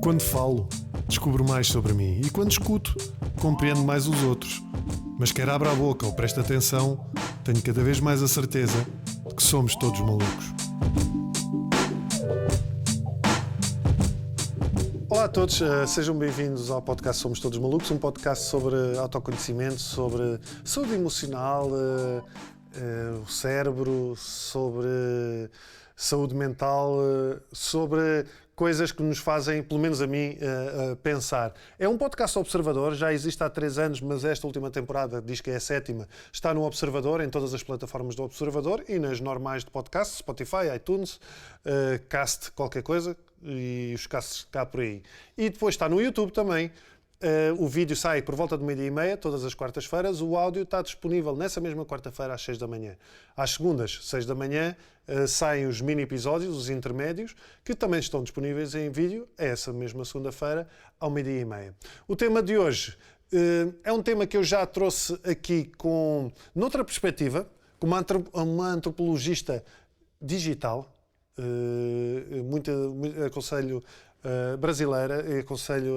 Quando falo, descubro mais sobre mim e quando escuto, compreendo mais os outros. Mas quer abra a boca ou preste atenção, tenho cada vez mais a certeza de que somos todos malucos. Olá a todos, sejam bem-vindos ao podcast Somos Todos Malucos, um podcast sobre autoconhecimento, sobre saúde emocional, o cérebro, sobre saúde mental, sobre coisas que nos fazem, pelo menos a mim, pensar. É um podcast observador, já existe há 3 anos, mas esta última temporada, diz que é a 7ª, está no Observador, em todas as plataformas do Observador e nas normais de podcast, Spotify, iTunes, Cast, qualquer coisa, e os casts cá por aí. E depois está no YouTube também. O vídeo sai por volta de 12h30, todas as quartas-feiras. O áudio está disponível nessa mesma quarta-feira às 6 da manhã. Às segundas, 6 da manhã, saem os mini-episódios, os intermédios, que também estão disponíveis em vídeo, essa mesma segunda-feira, ao 12h30. O tema de hoje é um tema que eu já trouxe aqui noutra perspectiva, com uma antropologista digital, aconselho brasileira, e aconselho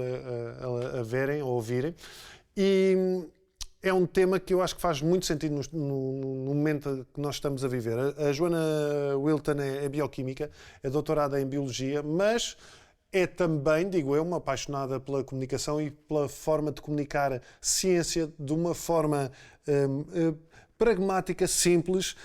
a verem ou ouvirem, e é um tema que eu acho que faz muito sentido no momento que nós estamos a viver. A Joana Wilton é bioquímica, é doutorada em biologia, mas é também, digo eu, uma apaixonada pela comunicação e pela forma de comunicar ciência de uma forma pragmática, simples,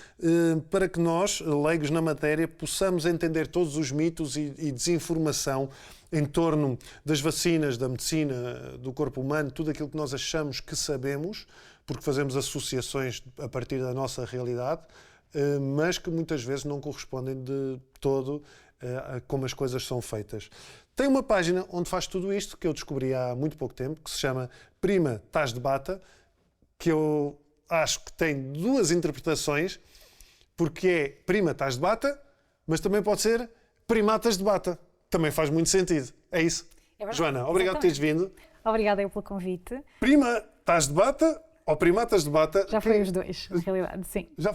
para que nós, leigos na matéria, possamos entender todos os mitos e desinformação em torno das vacinas, da medicina, do corpo humano, tudo aquilo que nós achamos que sabemos, porque fazemos associações a partir da nossa realidade, mas que muitas vezes não correspondem de todo a como as coisas são feitas. Tem uma página onde faz tudo isto, que eu descobri há muito pouco tempo, que se chama Prima Tás de Bata, que eu acho que tem 2 interpretações, porque é prima estás de bata, mas também pode ser primatas de bata. Também faz muito sentido. É isso. É verdade. Joana, obrigado por teres vindo. Obrigada eu pelo convite. Prima estás de bata ou primatas de bata? Já foi os dois, na realidade, sim. Já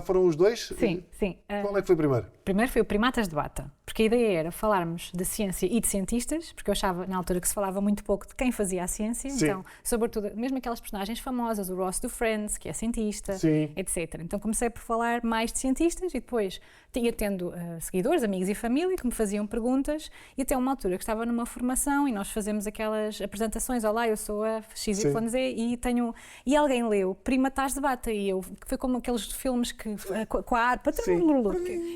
foram os dois? Sim, sim. Qual é que foi primeiro? Primeiro foi o Primatas de Bata, porque a ideia era falarmos de ciência e de cientistas, porque eu achava na altura que se falava muito pouco de quem fazia a ciência, sim. Então, sobretudo, mesmo aquelas personagens famosas, o Ross do Friends, que é cientista, sim. etc. Então comecei por falar mais de cientistas e depois ia tendo seguidores, amigos e família que me faziam perguntas e até uma altura que estava numa formação e nós fazemos aquelas apresentações, olá, eu sou a XYZ e alguém leu Primatas de Bata e eu, foi como aqueles filmes que com a harpa,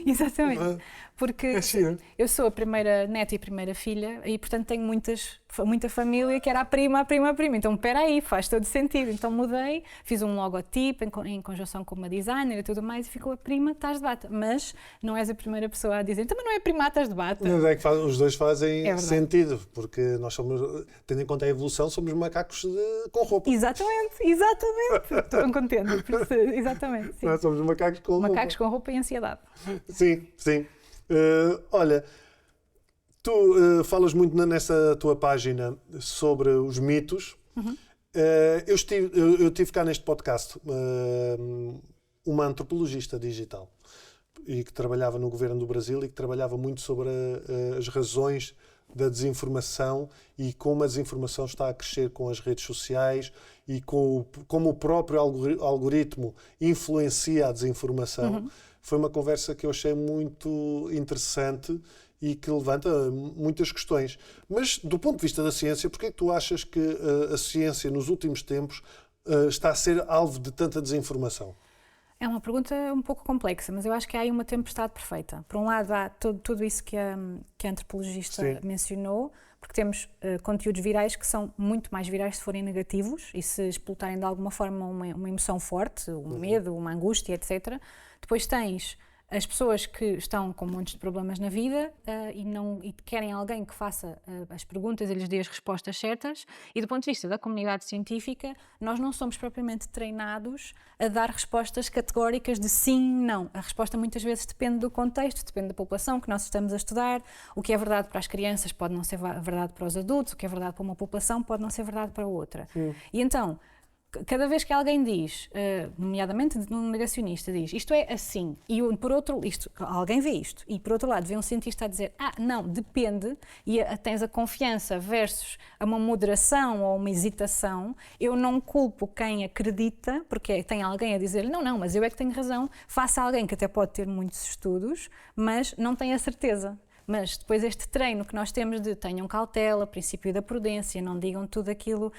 exatamente, porque eu sou a primeira neta e a primeira filha e portanto tenho muita família que era a prima, então espera aí, faz todo sentido, então mudei, fiz um logotipo em conjunção com uma designer e tudo mais e ficou a Prima Tás de Bata, mas não és a primeira pessoa a dizer, também não é Primatas de Bata. Mas é que os dois fazem sentido, porque nós somos, tendo em conta a evolução, somos macacos com roupa. Exatamente, estou tão contente, exatamente. Sim. Nós somos macacos com roupa. Macacos com roupa e ansiedade. Sim. Olha, tu falas muito nessa tua página sobre os mitos. Uhum. Eu tive cá neste podcast uma antropologista digital e que trabalhava no governo do Brasil e que trabalhava muito sobre as razões da desinformação e como a desinformação está a crescer com as redes sociais e como o próprio algoritmo influencia a desinformação. Uhum. Foi uma conversa que eu achei muito interessante e que levanta muitas questões. Mas, do ponto de vista da ciência, porquê é que tu achas que a ciência, nos últimos tempos, está a ser alvo de tanta desinformação? É uma pergunta um pouco complexa, mas eu acho que há aí uma tempestade perfeita. Por um lado, há tudo isso que a antropologista mencionou, porque temos conteúdos virais que são muito mais virais se forem negativos e se explotarem de alguma forma uma emoção forte, um medo, uma angústia, etc. Depois tens as pessoas que estão com montes de problemas na vida e querem alguém que faça as perguntas e lhes dê as respostas certas, e do ponto de vista da comunidade científica, nós não somos propriamente treinados a dar respostas categóricas de sim, não. A resposta muitas vezes depende do contexto, depende da população que nós estamos a estudar. O que é verdade para as crianças pode não ser verdade para os adultos, o que é verdade para uma população pode não ser verdade para outra. E então, cada vez que alguém diz, nomeadamente um negacionista, diz isto é assim, e por outro, alguém vê isto, e por outro lado vê um cientista a dizer, não, depende, e tens a confiança versus uma moderação ou uma hesitação, eu não culpo quem acredita, porque tem alguém a dizer, não, mas eu é que tenho razão, face a alguém que até pode ter muitos estudos, mas não tem a certeza. Mas depois este treino que nós temos de tenham cautela, princípio da prudência, não digam tudo aquilo,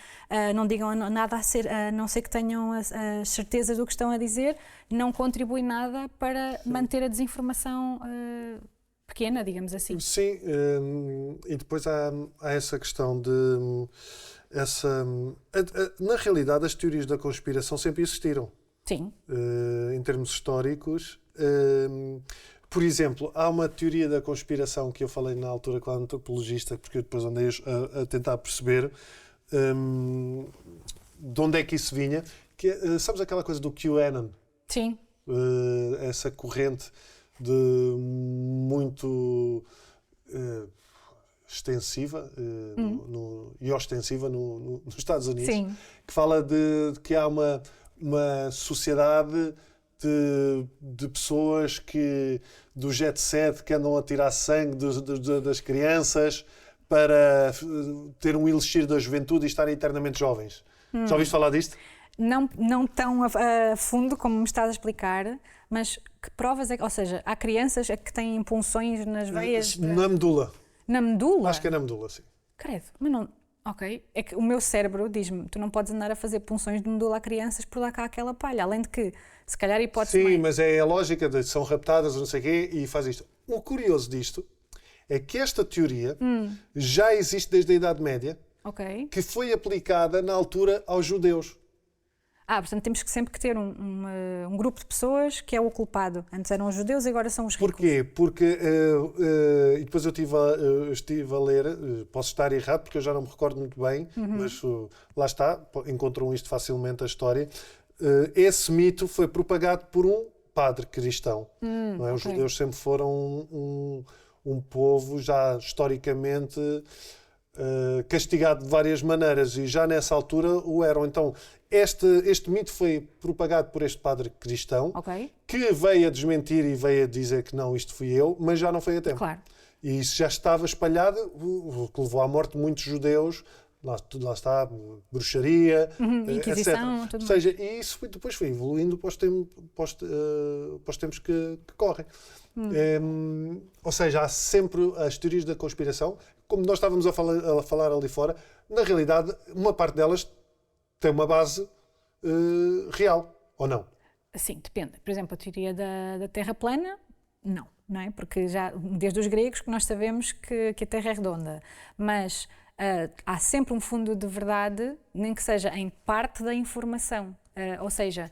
não digam nada a não ser que tenham as certezas do que estão a dizer, não contribui nada para manter a desinformação pequena, digamos assim. Sim, e depois há essa questão de... na realidade, as teorias da conspiração sempre existiram. Sim. Em termos históricos... Por exemplo, há uma teoria da conspiração que eu falei na altura com a antropologista, porque eu depois andei a tentar perceber de onde é que isso vinha. Sabes aquela coisa do QAnon? Sim. Essa corrente de extensiva e ostensiva nos Estados Unidos. Sim. Que fala de que há uma sociedade de pessoas do jet set que andam a tirar sangue das crianças para ter um elixir da juventude e estarem eternamente jovens. Já ouviste falar disto? Não tão a fundo como me estás a explicar, mas que provas é que... Ou seja, há crianças que têm punções nas veias... Na medula. Na medula? Acho que é na medula, sim. Credo, mas não... Ok, é que o meu cérebro diz-me, tu não podes andar a fazer punções de medula a crianças por lá cá aquela palha, além de que, se calhar a hipótese... Sim, mas é a lógica de são raptadas, não sei o quê, e faz isto. O curioso disto é que esta teoria já existe desde a Idade Média, que foi aplicada na altura aos judeus. Portanto, temos que sempre ter um grupo de pessoas que é o culpado. Antes eram os judeus e agora são os ricos. Porquê? Porque, e depois eu estive a ler, posso estar errado porque eu já não me recordo muito bem, mas lá está, encontram isto facilmente a história. Esse mito foi propagado por um padre cristão. Não é? Os judeus sempre foram um povo já historicamente castigado de várias maneiras e já nessa altura o eram. Então, este mito foi propagado por este padre cristão, que veio a desmentir e veio a dizer que não, isto fui eu, mas já não foi a tempo. Claro. E isso já estava espalhado, o que levou à morte de muitos judeus, lá está, bruxaria, Inquisição, etc. Ou seja, e isso depois foi evoluindo para os tempos que correm. Ou seja, há sempre as teorias da conspiração, como nós estávamos a falar ali fora, na realidade, uma parte delas tem uma base real, ou não? Sim, depende. Por exemplo, a teoria da Terra plana, não é? Porque já, desde os gregos, que nós sabemos que a Terra é redonda. Mas há sempre um fundo de verdade, nem que seja em parte da informação. Ou seja,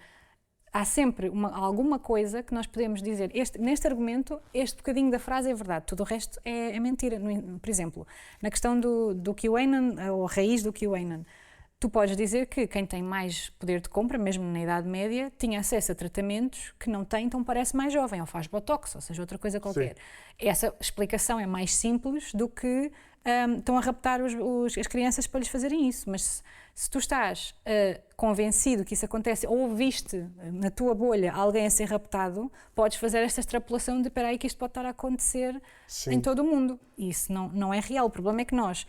há sempre alguma coisa que nós podemos dizer, neste argumento, este bocadinho da frase é verdade, tudo o resto é mentira. Por exemplo, na questão do QAnon, ou a raiz do QAnon, tu podes dizer que quem tem mais poder de compra, mesmo na Idade Média, tinha acesso a tratamentos que não tem, então parece mais jovem, ou faz botox, ou seja, outra coisa qualquer. Sim. Essa explicação é mais simples do que estão a raptar as crianças para lhes fazerem isso. Mas se tu estás convencido que isso acontece, ou viste na tua bolha alguém a ser raptado, podes fazer esta extrapolação de, espera aí, que isto pode estar a acontecer Sim. em todo o mundo. E isso não é real. O problema é que nós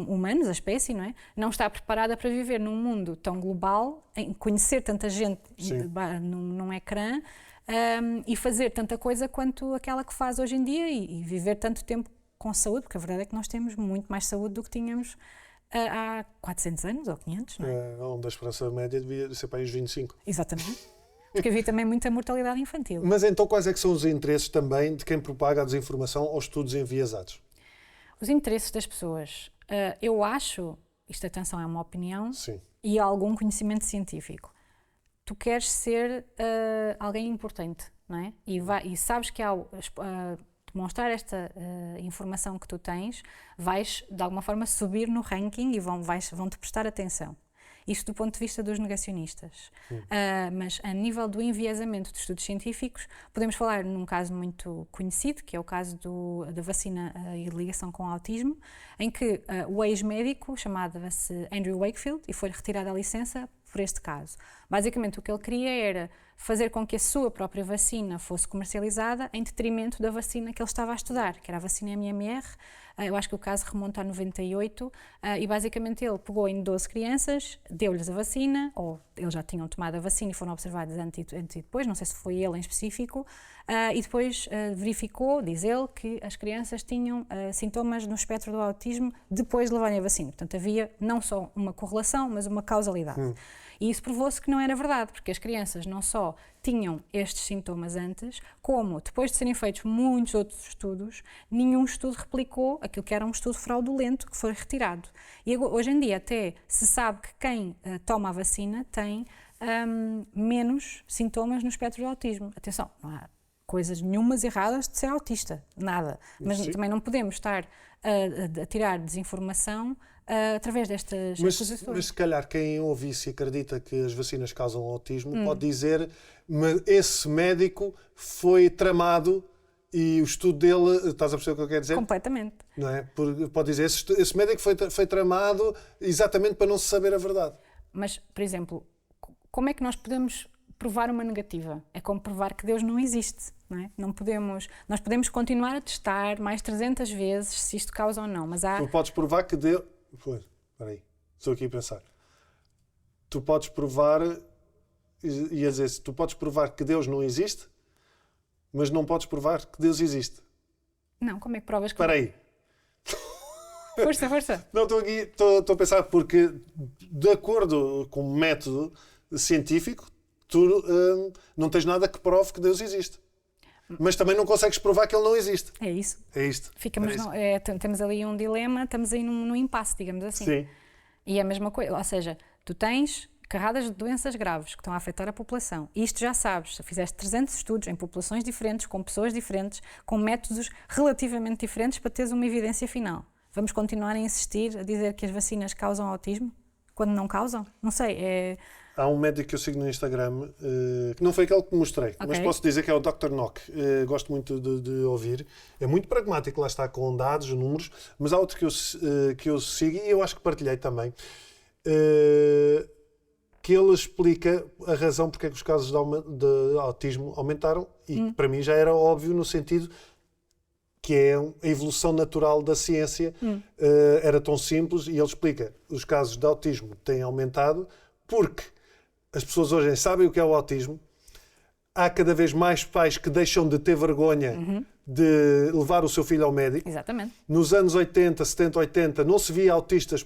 humanos, a espécie, não está preparada para viver num mundo tão global, em conhecer tanta gente num ecrã e fazer tanta coisa quanto aquela que faz hoje em dia e viver tanto tempo com saúde, porque a verdade é que nós temos muito mais saúde do que tínhamos há 400 anos ou 500, não é? Onde a esperança média devia ser para os 25. Exatamente. Porque havia também muita mortalidade infantil. Mas então quais é que são os interesses também de quem propaga a desinformação ou estudos enviesados? Os interesses das pessoas. Eu acho, isto atenção é uma opinião, Sim. e algum conhecimento científico. Tu queres ser alguém importante, não é? E sabes que ao demonstrar esta informação que tu tens, vais de alguma forma subir no ranking e vão-te prestar atenção. Isto do ponto de vista dos negacionistas. Mas a nível do enviesamento de estudos científicos, podemos falar num caso muito conhecido, que é o caso da vacina e ligação com o autismo, em que o ex-médico, chamava-se Andrew Wakefield, e foi-lhe retirada a licença por este caso. Basicamente, o que ele queria era fazer com que a sua própria vacina fosse comercializada em detrimento da vacina que ele estava a estudar, que era a vacina MMR. Eu acho que o caso remonta a 98, e basicamente ele pegou em 12 crianças, deu-lhes a vacina, ou eles já tinham tomado a vacina e foram observados antes e depois, não sei se foi ele em específico, e depois verificou, diz ele, que as crianças tinham sintomas no espectro do autismo depois de levarem a vacina. Portanto, havia não só uma correlação, mas uma causalidade. E isso provou-se que não era verdade, porque as crianças não só tinham estes sintomas antes, como depois de serem feitos muitos outros estudos, nenhum estudo replicou aquilo que era um estudo fraudulento que foi retirado. E hoje em dia até se sabe que quem toma a vacina tem menos sintomas no espectro do autismo. Atenção, não há coisas nenhumas erradas de ser autista, nada. Mas também não podemos estar a tirar desinformação através destas acusações. Mas se calhar quem ouve isso e acredita que as vacinas causam autismo pode dizer, mas esse médico foi tramado e o estudo dele, estás a perceber o que eu quero dizer? Completamente. Não é? Pode dizer, esse médico foi tramado exatamente para não se saber a verdade. Mas, por exemplo, como é que nós podemos provar uma negativa? É como provar que Deus não existe, não é? Nós podemos continuar a testar mais 300 vezes se isto causa ou não, mas há... Tu podes provar que Deus... Pois, espera aí, estou aqui a pensar. Tu podes provar... Ia dizer, tu podes provar que Deus não existe, mas não podes provar que Deus existe. Não, como é que provas que... Espera aí. Força. Não, estou a pensar porque, de acordo com o método científico, tu não tens nada que prove que Deus existe. Mas também não consegues provar que Ele não existe. É isso. É isto. Temos ali um dilema, estamos aí num impasse, digamos assim. Sim. E é a mesma coisa, ou seja, tu tens carradas de doenças graves que estão a afetar a população. E isto já sabes, se fizeste 300 estudos em populações diferentes, com pessoas diferentes, com métodos relativamente diferentes para teres uma evidência final. Vamos continuar a insistir a dizer que as vacinas causam autismo quando não causam? Não sei, Há um médico que eu sigo no Instagram, que não foi aquele que mostrei, mas posso dizer que é o Dr. Nock. Gosto muito de ouvir. É muito pragmático, lá está, com dados, números, mas há outro que eu sigo e eu acho que partilhei também, que ele explica a razão porque é que os casos de autismo aumentaram e que para mim já era óbvio no sentido que é a evolução natural da ciência. Era tão simples e ele explica os casos de autismo têm aumentado porque as pessoas hoje sabem o que é o autismo. Há cada vez mais pais que deixam de ter vergonha de levar o seu filho ao médico. Exatamente. Nos anos 80, 70, 80, não se via autistas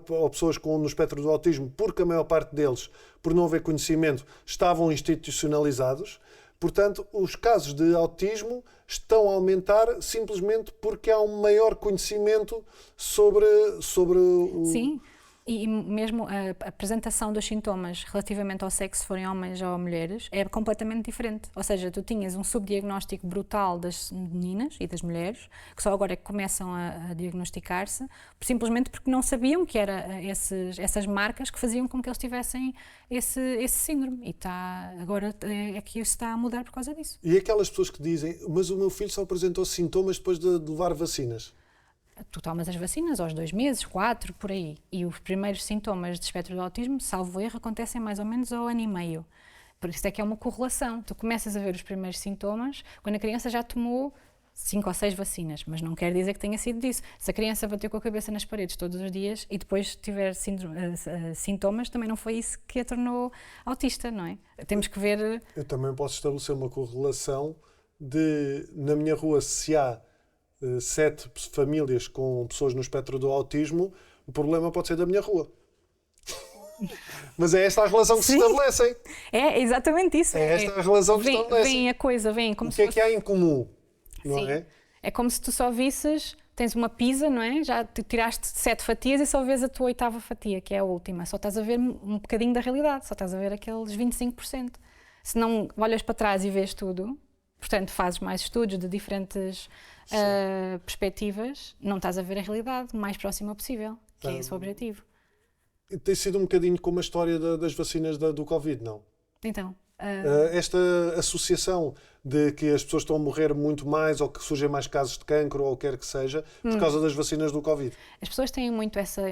ou pessoas no espectro do autismo, porque a maior parte deles, por não haver conhecimento, estavam institucionalizados. Portanto, os casos de autismo estão a aumentar simplesmente porque há um maior conhecimento sobre o... Sim. E mesmo a apresentação dos sintomas relativamente ao sexo, se forem homens ou mulheres, é completamente diferente. Ou seja, tu tinhas um subdiagnóstico brutal das meninas e das mulheres, que só agora é que começam a diagnosticar-se, simplesmente porque não sabiam que eram essas marcas que faziam com que eles tivessem esse síndrome. E agora é que isso está a mudar por causa disso. E aquelas pessoas que dizem, mas o meu filho só apresentou sintomas depois de levar vacinas. Tu tomas as vacinas aos 2 meses, 4, por aí. E os primeiros sintomas de espectro do autismo, salvo erro, acontecem mais ou menos ao ano e meio. Por isso é que é uma correlação. Tu começas a ver os primeiros sintomas quando a criança já tomou 5 ou 6 vacinas, mas não quer dizer que tenha sido disso. Se a criança bateu com a cabeça nas paredes todos os dias e depois tiver sintomas, também não foi isso que a tornou autista, não é? Temos que ver... Eu também posso estabelecer uma correlação de, na minha rua, se há 7 famílias com pessoas no espectro do autismo, o problema pode ser da minha rua. Mas é esta a relação que se estabelecem. É exatamente isso. É esta a relação que se estabelecem. Vem a coisa, vem como o que é que há em comum? Não é? É como se tu só visses, tens uma pizza, não é? Já te tiraste 7 fatias e só vês a tua 8ª fatia, que é a última. Só estás a ver um bocadinho da realidade, só estás a ver aqueles 25%. Se não olhas para trás e vês tudo, portanto fazes mais estudos de diferentes perspectivas, não estás a ver a realidade o mais próxima possível, que é esse o objetivo. Tem sido um bocadinho como a história das vacinas do Covid, não? Então, Esta associação de que as pessoas estão a morrer muito mais ou que surgem mais casos de cancro ou o que quer que seja por causa das vacinas do Covid. As pessoas têm muito essa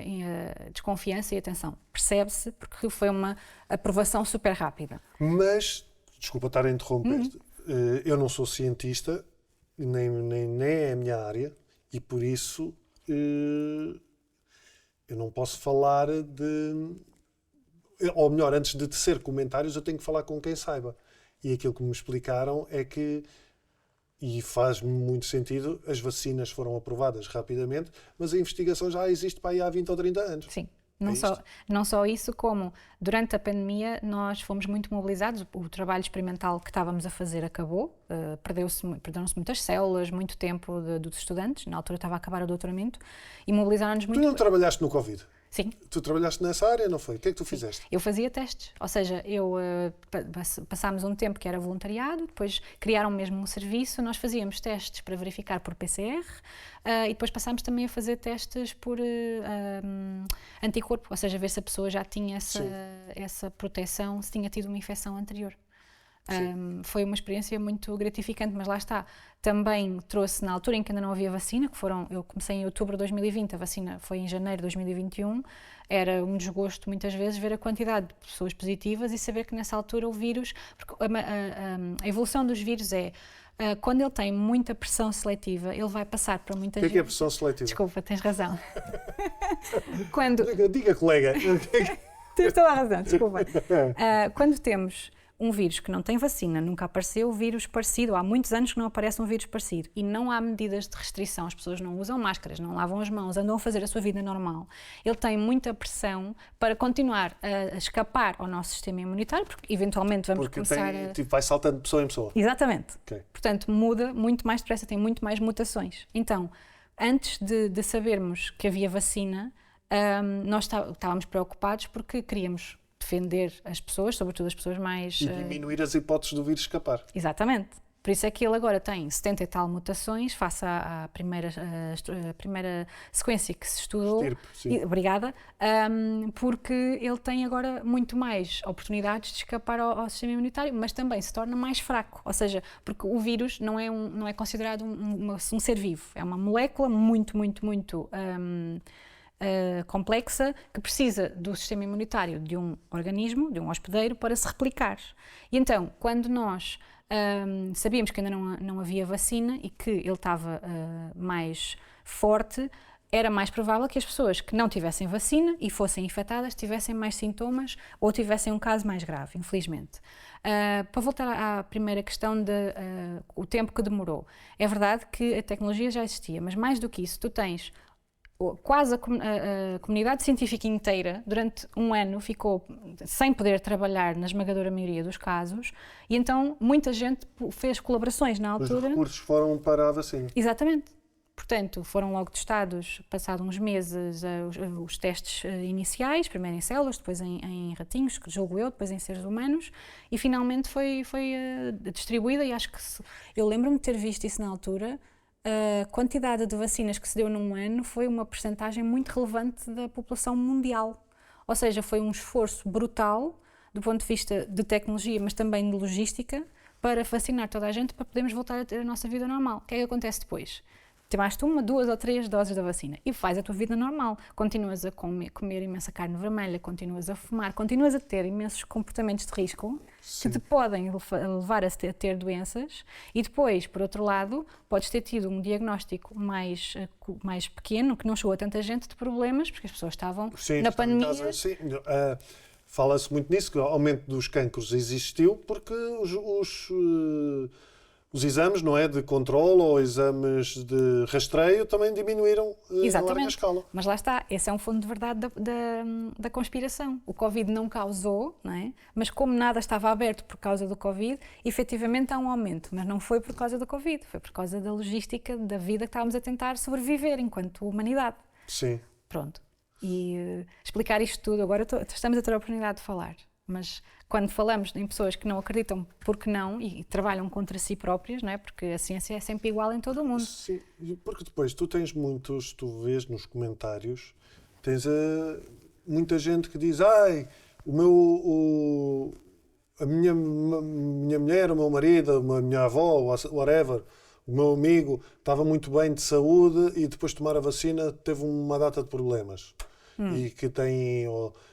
desconfiança e atenção. Percebe-se porque foi uma aprovação super rápida. Mas, desculpa estar a interromper, eu não sou cientista, nem é a minha área, e por isso eu não posso falar de... Ou melhor, antes de tecer comentários, eu tenho que falar com quem saiba. E aquilo que me explicaram é que, e faz muito sentido, as vacinas foram aprovadas rapidamente, mas a investigação já existe para aí há 20 ou 30 anos. Sim. Não só isso, como durante a pandemia nós fomos muito mobilizados, o trabalho experimental que estávamos a fazer acabou, perderam-se muitas células, muito tempo dos estudantes, na altura estava a acabar o doutoramento, e mobilizaram-nos muito. Tu não trabalhaste no Covid? Sim. Tu trabalhaste nessa área, não foi? O que é que tu fizeste? Eu fazia testes, ou seja, passámos um tempo que era voluntariado, depois criaram mesmo um serviço, nós fazíamos testes para verificar por PCR e depois passámos também a fazer testes por anticorpo, ou seja, ver se a pessoa já tinha essa proteção, se tinha tido uma infecção anterior. Foi uma experiência muito gratificante, mas lá está. Também trouxe, na altura em que ainda não havia vacina, eu comecei em outubro de 2020, a vacina foi em janeiro de 2021, era um desgosto muitas vezes ver a quantidade de pessoas positivas e saber que nessa altura o vírus, porque a evolução dos vírus quando ele tem muita pressão seletiva, ele vai passar para muita gente. O que é pressão seletiva? Desculpa, tens razão. Diga, colega. Tens toda a razão, desculpa. Quando temos um vírus que não tem vacina, nunca apareceu vírus parecido, há muitos anos que não aparece um vírus parecido e não há medidas de restrição, as pessoas não usam máscaras, não lavam as mãos, andam a fazer a sua vida normal. Ele tem muita pressão para continuar a escapar ao nosso sistema imunitário, porque eventualmente vamos começar vai saltando de pessoa em pessoa. Exatamente. Okay. Portanto, muda muito mais depressa, tem muito mais mutações. Então, antes de sabermos que havia vacina, nós estávamos preocupados porque queríamos defender as pessoas, sobretudo as pessoas mais... E diminuir as hipóteses do vírus escapar. Exatamente. Por isso é que ele agora tem 70 e tal mutações, face à primeira sequência que se estudou. Obrigada. Porque ele tem agora muito mais oportunidades de escapar ao sistema imunitário, mas também se torna mais fraco. Ou seja, porque o vírus não é considerado um ser vivo. É uma molécula muito complexa, que precisa do sistema imunitário de um organismo, de um hospedeiro, para se replicar. E então, quando nós sabíamos que ainda não havia vacina e que ele estava mais forte, era mais provável que as pessoas que não tivessem vacina e fossem infectadas tivessem mais sintomas ou tivessem um caso mais grave, infelizmente. Para voltar à primeira questão o tempo que demorou, é verdade que a tecnologia já existia, mas mais do que isso, tu tens quase a comunidade científica inteira, durante um ano, ficou sem poder trabalhar na esmagadora maioria dos casos e então muita gente fez colaborações na altura. Os recursos foram para a vacina. Exatamente. Portanto, foram logo testados, passados uns meses, os testes iniciais, primeiro em células, depois em ratinhos, que julgo eu, depois em seres humanos, e finalmente foi distribuída e acho que eu lembro-me de ter visto isso na altura. A quantidade de vacinas que se deu num ano foi uma percentagem muito relevante da população mundial. Ou seja, foi um esforço brutal do ponto de vista de tecnologia, mas também de logística, para vacinar toda a gente para podermos voltar a ter a nossa vida normal. O que é que acontece depois? Tomaste 1, 2 ou 3 doses da vacina e faz a tua vida normal. Continuas a comer imensa carne vermelha, continuas a fumar, continuas a ter imensos comportamentos de risco que te podem levar a ter doenças e depois, por outro lado, podes ter tido um diagnóstico mais pequeno, que não chegou a tanta gente, de problemas, porque as pessoas estavam na pandemia. Fala-se muito nisso, que o aumento dos cancros existiu porque os exames, não é, de controle ou exames de rastreio também diminuíram a larga escala. Mas lá está, esse é um fundo de verdade da conspiração. O Covid não causou, não é? Mas como nada estava aberto por causa do Covid, efetivamente há um aumento, mas não foi por causa do Covid, foi por causa da logística da vida que estávamos a tentar sobreviver enquanto humanidade. Sim. Pronto. E explicar isto tudo, agora estamos a ter a oportunidade de falar, mas quando falamos em pessoas que não acreditam porque não e trabalham contra si próprias, não é? Porque a ciência é sempre igual em todo o mundo. Sim, porque depois tu vês nos comentários, tens muita gente que diz a minha mulher, o meu marido, a minha avó, whatever, o meu amigo estava muito bem de saúde e depois de tomar a vacina teve uma data de problemas e que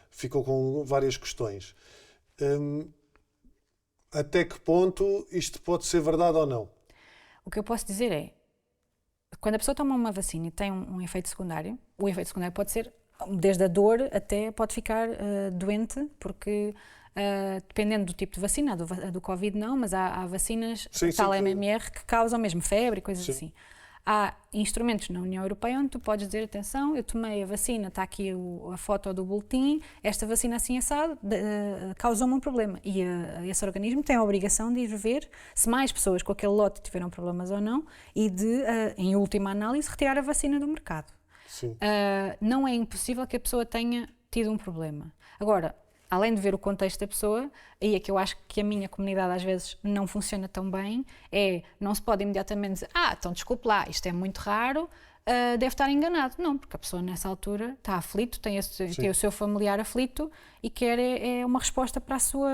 ficou com várias questões. Até que ponto isto pode ser verdade ou não? O que eu posso dizer é, quando a pessoa toma uma vacina e tem um efeito secundário, o efeito secundário pode ser desde a dor até pode ficar doente, porque dependendo do tipo de vacina, do Covid não, mas há vacinas, tal MMR, que causam mesmo febre e coisas assim. Há instrumentos na União Europeia onde tu podes dizer, atenção, eu tomei a vacina, está aqui a foto do boletim, esta vacina assim assado causou-me um problema. E esse organismo tem a obrigação de ir ver se mais pessoas com aquele lote tiveram problemas ou não e de, em última análise, retirar a vacina do mercado. Não é impossível que a pessoa tenha tido um problema. Agora, além de ver o contexto da pessoa, aí é que eu acho que a minha comunidade às vezes não funciona tão bem, não se pode imediatamente dizer, então desculpe lá, isto é muito raro, deve estar enganado. Não, porque a pessoa nessa altura está aflito, tem o seu familiar aflito e quer uma resposta para a sua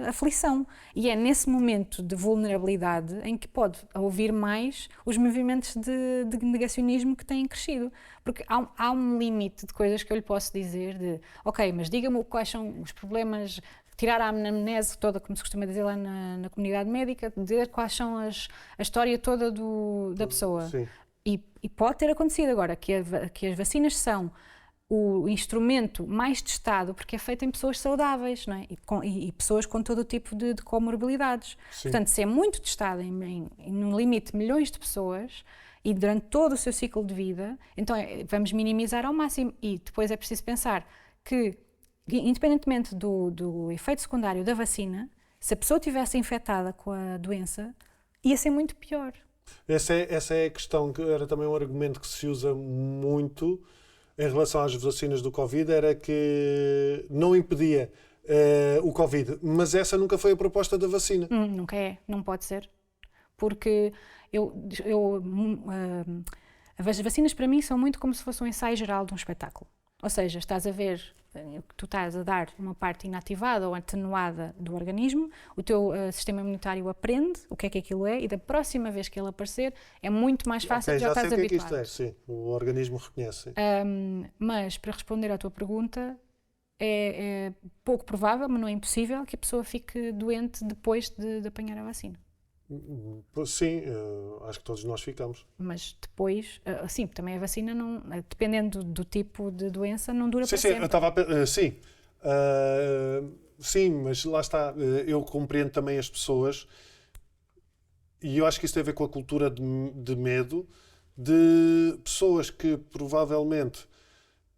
aflição. E é nesse momento de vulnerabilidade em que pode ouvir mais os movimentos de negacionismo que têm crescido. Porque há um limite de coisas que eu lhe posso dizer de, ok, mas diga-me quais são os problemas, tirar a anamnese toda, como se costuma dizer lá na comunidade médica, dizer quais são a história toda da pessoa. Sim. E pode ter acontecido agora que as vacinas são o instrumento mais testado porque é feito em pessoas saudáveis, não é? E pessoas com todo o tipo de comorbilidades. Portanto, se é muito testado num limite de milhões de pessoas e durante todo o seu ciclo de vida, então vamos minimizar ao máximo. E depois é preciso pensar que, independentemente do efeito secundário da vacina, se a pessoa estivesse infectada com a doença, ia ser muito pior. Essa é a questão, que era também um argumento que se usa muito em relação às vacinas do Covid, era que não impedia o Covid, mas essa nunca foi a proposta da vacina. Nunca é, não pode ser. Porque as vacinas para mim são muito como se fosse um ensaio geral de um espetáculo. Ou seja, estás a ver que tu estás a dar uma parte inativada ou atenuada do organismo, o teu sistema imunitário aprende o que é que aquilo é e da próxima vez que ele aparecer é muito mais fácil, já estás habituado. Já sei o que é que isto é, sim, o organismo reconhece. Mas para responder à tua pergunta, é pouco provável, mas não é impossível que a pessoa fique doente depois de apanhar a vacina. Sim, acho que todos nós ficamos. Mas depois, sim, também a vacina, não, dependendo do tipo de doença, não dura para sempre. Eu estava sim, mas lá está, eu compreendo também as pessoas e eu acho que isso tem a ver com a cultura de medo de pessoas que provavelmente...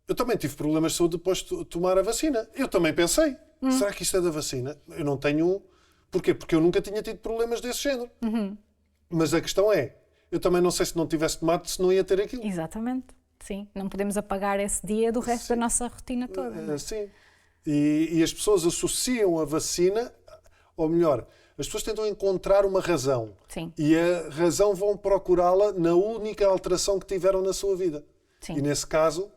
Eu também tive problemas de saúde depois de tomar a vacina. Eu também pensei, será que isto é da vacina? Eu não tenho... Porquê? Porque eu nunca tinha tido problemas desse género. Mas a questão é, eu também não sei se não tivesse tomado, se não ia ter aquilo. Exatamente, sim. Não podemos apagar esse dia do resto da nossa rotina toda. Não é? Sim. E as pessoas associam a vacina, ou melhor, as pessoas tentam encontrar uma razão. Sim. E a razão vão procurá-la na única alteração que tiveram na sua vida. Sim. E nesse caso,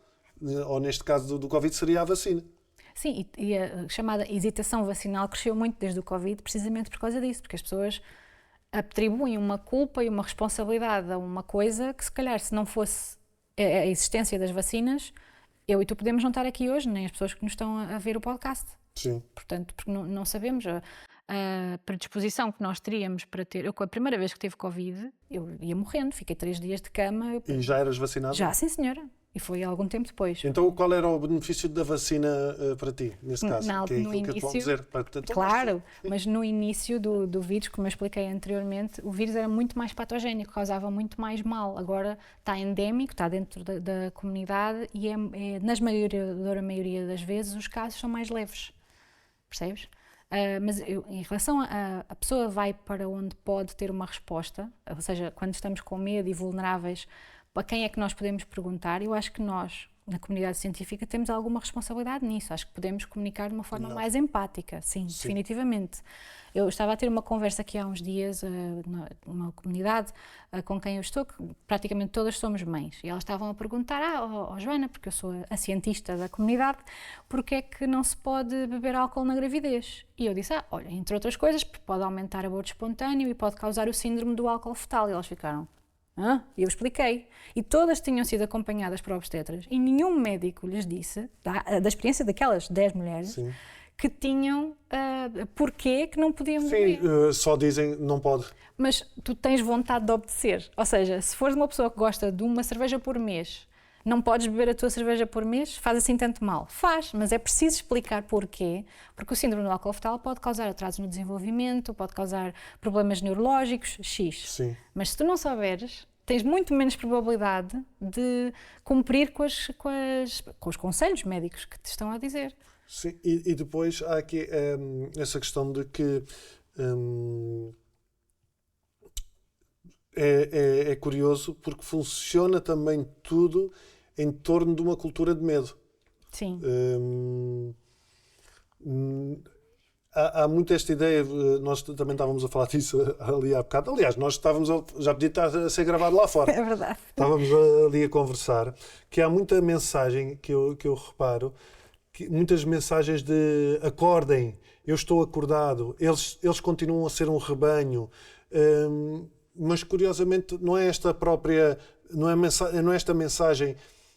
ou neste caso do Covid, seria a vacina. Sim, e a chamada hesitação vacinal cresceu muito desde o Covid precisamente por causa disso, porque as pessoas atribuem uma culpa e uma responsabilidade a uma coisa que se calhar se não fosse a existência das vacinas, eu e tu podemos não estar aqui hoje, nem as pessoas que nos estão a ver o podcast. Sim. Portanto, porque não sabemos a predisposição que nós teríamos para ter... Eu, a primeira vez que tive Covid, eu ia morrendo, fiquei 3 dias de cama. E já eras vacinada? Já, sim senhora. E foi algum tempo depois. Então qual era o benefício da vacina para ti, nesse caso? Que é no aquilo início, que te vão dizer. Claro, mas no início do vírus, como eu expliquei anteriormente, o vírus era muito mais patogénico, causava muito mais mal. Agora está endémico, está dentro da comunidade e na esmagadora maioria das vezes os casos são mais leves. Percebes? Mas em relação a pessoa vai para onde pode ter uma resposta, ou seja, quando estamos com medo e vulneráveis, a quem é que nós podemos perguntar? Eu acho que nós, na comunidade científica, temos alguma responsabilidade nisso. Acho que podemos comunicar de uma forma mais empática, sim, definitivamente. Eu estava a ter uma conversa aqui há uns dias numa comunidade com quem eu estou, que praticamente todas somos mães, e elas estavam a perguntar, Joana, porque eu sou a cientista da comunidade, porque é que não se pode beber álcool na gravidez? E eu disse, olha, entre outras coisas, pode aumentar aborto espontâneo e pode causar o síndrome do álcool fetal. E elas ficaram... E eu expliquei. E todas tinham sido acompanhadas por obstetras e nenhum médico lhes disse, da experiência daquelas 10 mulheres, sim, que tinham porquê que não podiam beber. Sim, só dizem não pode. Mas tu tens vontade de obedecer. Ou seja, se fores uma pessoa que gosta de uma cerveja por mês, não podes beber a tua cerveja por mês, faz assim tanto mal. Faz, mas é preciso explicar porquê, porque o síndrome do álcool fetal pode causar atrasos no desenvolvimento, pode causar problemas neurológicos, X. Sim. Mas se tu não souberes, tens muito menos probabilidade de cumprir com os conselhos médicos que te estão a dizer. Sim, e depois há aqui essa questão de que é curioso porque funciona também tudo em torno de uma cultura de medo. Sim. Há muito esta ideia, nós também estávamos a falar disso ali há bocado. Aliás, nós já podia estar a ser gravado lá fora. É verdade. Estávamos ali a conversar, que há muita mensagem que eu reparo, muitas mensagens de acordem, eu estou acordado, eles continuam a ser um rebanho, mas curiosamente não é esta própria, não é esta mensagem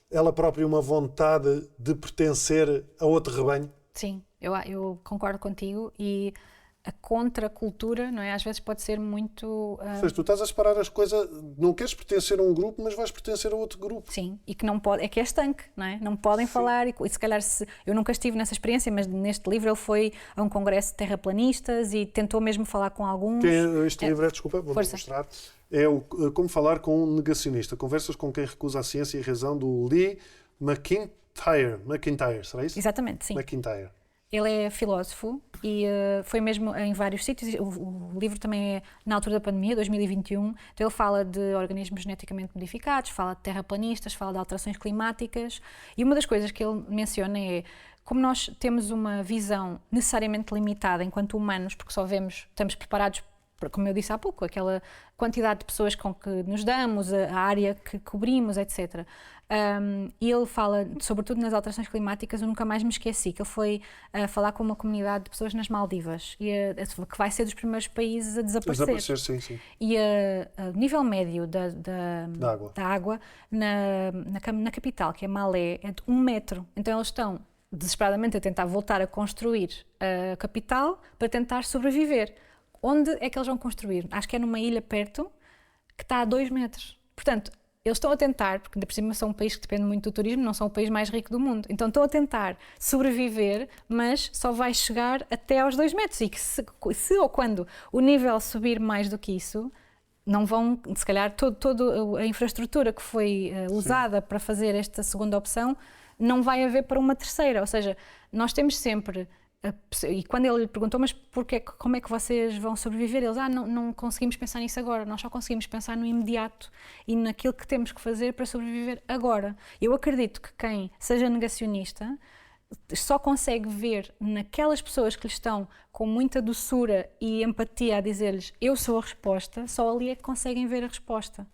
ela própria uma vontade de pertencer a outro rebanho? Sim, eu concordo contigo e a contracultura, não é? Às vezes pode ser muito... Tu estás a separar as coisas, não queres pertencer a um grupo, mas vais pertencer a outro grupo. Sim, e que não pode, é que é estanque, não é? Não podem falar, e se calhar, eu nunca estive nessa experiência, mas neste livro ele foi a um congresso de terraplanistas e tentou mesmo falar com alguns... Este livro desculpa, vou-te mostrar, é Como Falar com um Negacionista, Conversas com quem recusa a ciência e a razão, do Lee McIntyre, será isso? Exatamente, sim. McIntyre. Ele é filósofo e foi mesmo em vários sítios. O livro também é na altura da pandemia, 2021. Então ele fala de organismos geneticamente modificados, fala de terraplanistas, fala de alterações climáticas. E uma das coisas que ele menciona é como nós temos uma visão necessariamente limitada enquanto humanos, porque só estamos preparados, como eu disse há pouco, aquela quantidade de pessoas com que nos damos, a área que cobrimos, etc. E ele fala, sobretudo nas alterações climáticas, eu nunca mais me esqueci, que ele foi falar com uma comunidade de pessoas nas Maldivas, que vai ser dos primeiros países a desaparecer. Sim. E o nível médio da água na capital, que é Malé, é de 1 metro. Então eles estão desesperadamente a tentar voltar a construir a capital para tentar sobreviver. Onde é que eles vão construir? Acho que é numa ilha perto, que está a 2 metros. Portanto, eles estão a tentar, porque ainda por cima são um país que depende muito do turismo, não são o país mais rico do mundo. Então estão a tentar sobreviver, mas só vai chegar até aos 2 metros. E que se ou quando o nível subir mais do que isso, não vão, se calhar, toda a infraestrutura que foi usada para fazer esta segunda opção, não vai haver para uma terceira. Ou seja, nós temos sempre... E quando ele lhe perguntou, mas como é que vocês vão sobreviver? Eles, não conseguimos pensar nisso agora, nós só conseguimos pensar no imediato e naquilo que temos que fazer para sobreviver agora. Eu acredito que quem seja negacionista só consegue ver naquelas pessoas que lhe estão com muita doçura e empatia a dizer-lhes eu sou a resposta, só ali é que conseguem ver a resposta.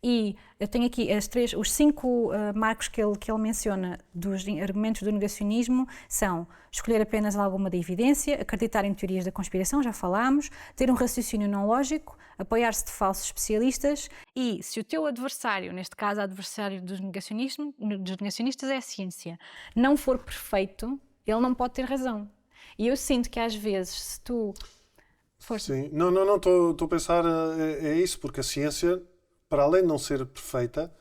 E eu tenho aqui os 5 marcos que ele menciona dos argumentos do negacionismo são escolher apenas alguma da evidência, acreditar em teorias da conspiração, já falámos, ter um raciocínio não lógico, apoiar-se de falsos especialistas e se o teu adversário, neste caso o adversário dos negacionistas é a ciência, não for perfeito, ele não pode ter razão. E eu sinto que às vezes se tu... Sim, não, estou a pensar, é isso, porque a ciência... para além de não ser perfeita,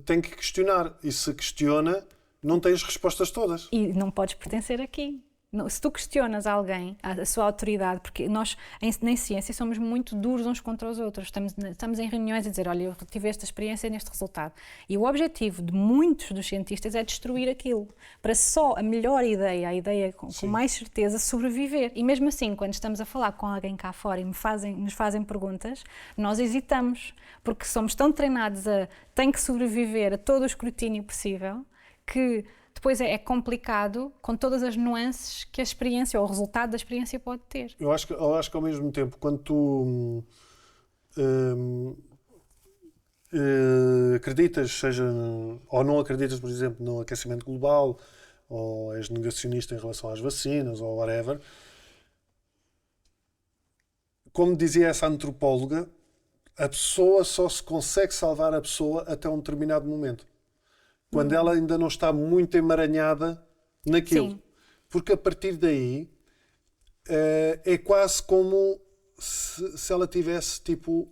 tem que questionar. E se questiona, não tem as respostas todas. E não podes pertencer aqui. Se tu questionas alguém, a sua autoridade, porque nós, em ciência, somos muito duros uns contra os outros. Estamos em reuniões a dizer, olha, eu tive esta experiência neste resultado. E o objetivo de muitos dos cientistas é destruir aquilo, para só a melhor ideia, a ideia com mais certeza, sobreviver. E mesmo assim, quando estamos a falar com alguém cá fora e nos fazem perguntas, nós hesitamos, porque somos tão treinados tem que sobreviver a todo o escrutínio possível, que depois é complicado com todas as nuances que a experiência ou o resultado da experiência pode ter. Eu acho que ao mesmo tempo, quando tu acreditas, seja ou não acreditas, por exemplo, no aquecimento global, ou és negacionista em relação às vacinas, ou whatever, como dizia essa antropóloga, a pessoa só se consegue salvar a pessoa até um determinado momento. Quando ela ainda não está muito emaranhada naquilo. Sim. Porque a partir daí é quase como se ela tivesse tipo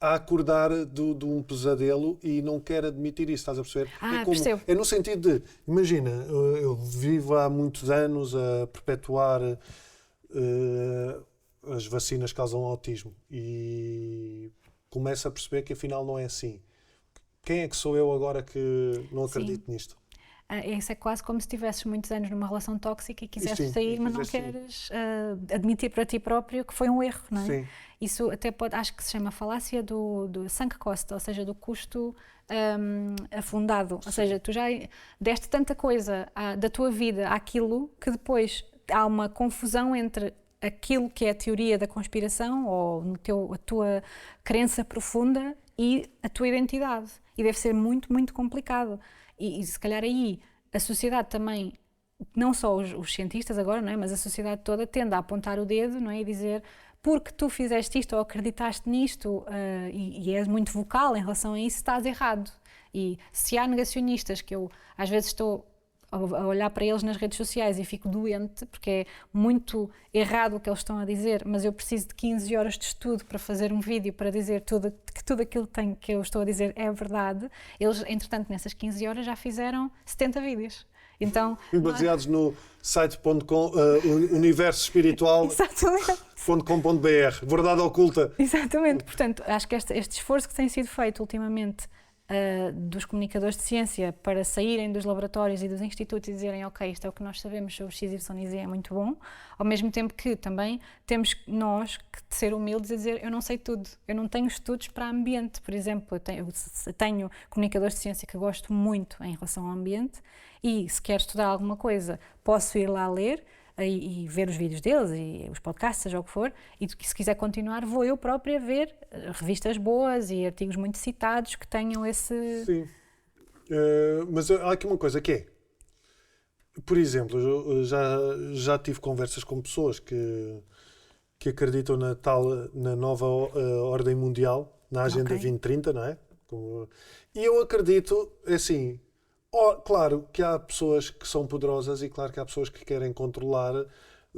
a acordar de um pesadelo e não quer admitir isso, estás a perceber? Percebo. É no sentido de, imagina, eu vivo há muitos anos a perpetuar as vacinas causam autismo e começo a perceber que afinal não é assim. Quem é que sou eu agora que não acredito nisto? Isso é quase como se tivesses muitos anos numa relação tóxica e quisesses sair, mas não queres admitir para ti próprio que foi um erro, não é? Sim. Isso até pode, acho que se chama falácia do sunk cost, ou seja, do custo afundado. Ou seja, tu já deste tanta coisa da tua vida àquilo que depois há uma confusão entre aquilo que é a teoria da conspiração ou a tua crença profunda e a tua identidade. E deve ser muito, muito complicado. E se calhar aí a sociedade também, não só os cientistas agora, não é? Mas a sociedade toda tende a apontar o dedo, não é? E dizer, porque tu fizeste isto ou acreditaste nisto e és muito vocal em relação a isso, estás errado. E se há negacionistas que eu às vezes estou a olhar para eles nas redes sociais e fico doente, porque é muito errado o que eles estão a dizer, mas eu preciso de 15 horas de estudo para fazer um vídeo para dizer que tudo aquilo que eu estou a dizer é verdade. Eles, entretanto, nessas 15 horas já fizeram 70 vídeos. Então, baseados no site.com, universoespiritual.com.br, verdade oculta. Exatamente, portanto, acho que este esforço que tem sido feito ultimamente dos comunicadores de ciência para saírem dos laboratórios e dos institutos e dizerem ok, isto é o que nós sabemos sobre X, Y e Z é muito bom, ao mesmo tempo que também temos nós que ser humildes e dizer eu não sei tudo, eu não tenho estudos para ambiente, por exemplo, eu tenho comunicadores de ciência que gosto muito em relação ao ambiente e se quer estudar alguma coisa posso ir lá ler e ver os vídeos deles e os podcasts, seja o que for, e se quiser continuar vou eu própria ver revistas boas e artigos muito citados que tenham esse... Sim, mas há aqui uma coisa que é, por exemplo, eu já tive conversas com pessoas que acreditam na nova ordem mundial, na Agenda 2030, não é? E eu acredito, assim... claro que há pessoas que são poderosas e claro que há pessoas que querem controlar,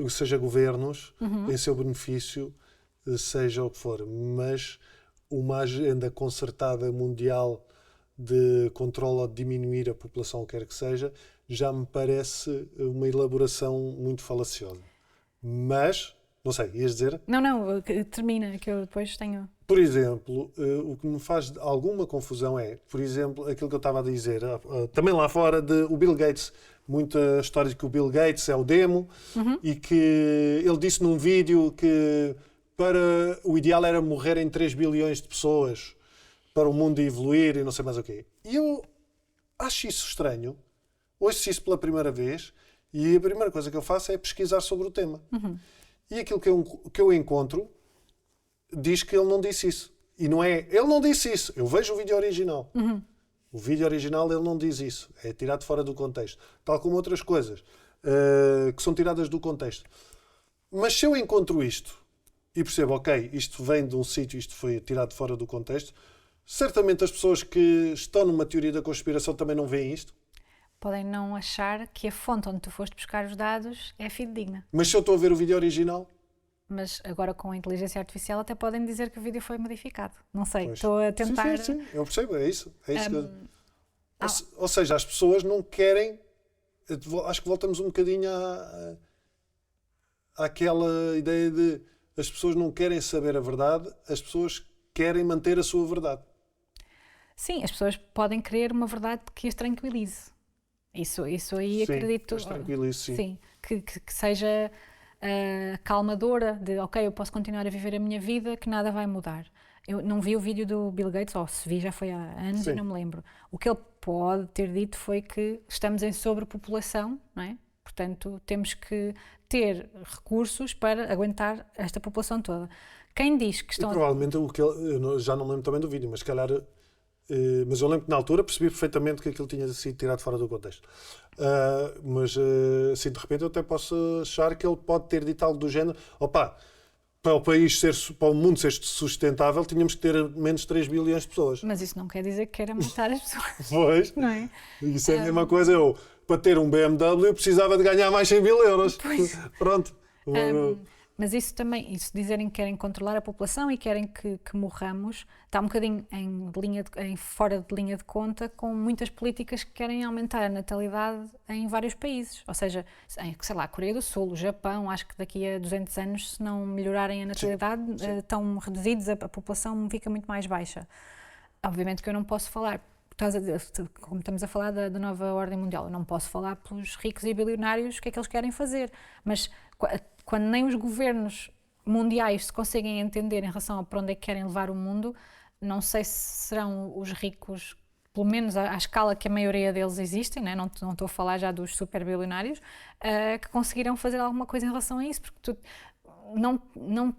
seja governos, em seu benefício, seja o que for. Mas uma agenda concertada mundial de controle ou de diminuir a população, quer que seja, já me parece uma elaboração muito falaciosa. Mas, não sei, ias dizer? Não, termina, que eu depois tenho... Por exemplo, o que me faz alguma confusão é, por exemplo, aquilo que eu estava a dizer, também lá fora, o Bill Gates, muita história de que o Bill Gates é o demo e que ele disse num vídeo que o ideal era morrerem 3 bilhões de pessoas para o mundo evoluir e não sei mais o quê. E eu acho isso estranho, ouço isso pela primeira vez e a primeira coisa que eu faço é pesquisar sobre o tema. E aquilo que eu encontro diz que ele não disse isso. E não é, ele não disse isso. Eu vejo o vídeo original. O vídeo original ele não diz isso. É tirado fora do contexto. Tal como outras coisas que são tiradas do contexto. Mas se eu encontro isto e percebo, ok, isto vem de um sítio, isto foi tirado fora do contexto, certamente as pessoas que estão numa teoria da conspiração também não veem isto. Podem não achar que a fonte onde tu foste buscar os dados é fidedigna. Mas se eu estou a ver o vídeo original... Mas agora com a inteligência artificial até podem dizer que o vídeo foi modificado. Não sei, Pois. estou a tentar... Sim, eu percebo, é isso. Ou seja, as pessoas não querem... Acho que voltamos um bocadinho àquela ideia de as pessoas não querem saber a verdade, as pessoas querem manter a sua verdade. Sim, as pessoas podem querer uma verdade que as tranquilize. Isso aí sim, acredito... As tranquilize, sim. Sim, que seja... calmadora, de ok, eu posso continuar a viver a minha vida, que nada vai mudar. eu não vi o vídeo do Bill Gates, ou se vi já foi há anos e não me lembro. O que ele pode ter dito foi que estamos em sobrepopulação, não é? Portanto, temos que ter recursos para aguentar esta população toda. Quem diz que estão... Provavelmente, já não lembro também do vídeo, mas se calhar... mas eu lembro que na altura percebi perfeitamente que aquilo tinha sido tirado fora do contexto. Mas assim, de repente eu até posso achar que ele pode ter dito algo do género: opa, para o mundo ser sustentável, tínhamos que ter menos 3 bilhões de pessoas. Mas isso não quer dizer que queira matar as pessoas. Pois, não é? Isso é a mesma coisa. Para ter um BMW, eu precisava de ganhar mais 100 mil euros. Pois. Pronto. Mas isso também, isso dizerem que querem controlar a população e querem que morramos, está um bocadinho fora de linha de conta com muitas políticas que querem aumentar a natalidade em vários países. Ou seja, sei lá, a Coreia do Sul, o Japão, acho que daqui a 200 anos, se não melhorarem a natalidade, estão reduzidos, a população fica muito mais baixa. Obviamente que eu não posso falar, como estamos a falar da nova ordem mundial, eu não posso falar pelos ricos e bilionários o que é que eles querem fazer, mas quando nem os governos mundiais se conseguem entender em relação a para onde é que querem levar o mundo, não sei se serão os ricos, pelo menos à escala que a maioria deles existem, né? Não estou a falar já dos super bilionários, que conseguirão fazer alguma coisa em relação a isso, porque tu não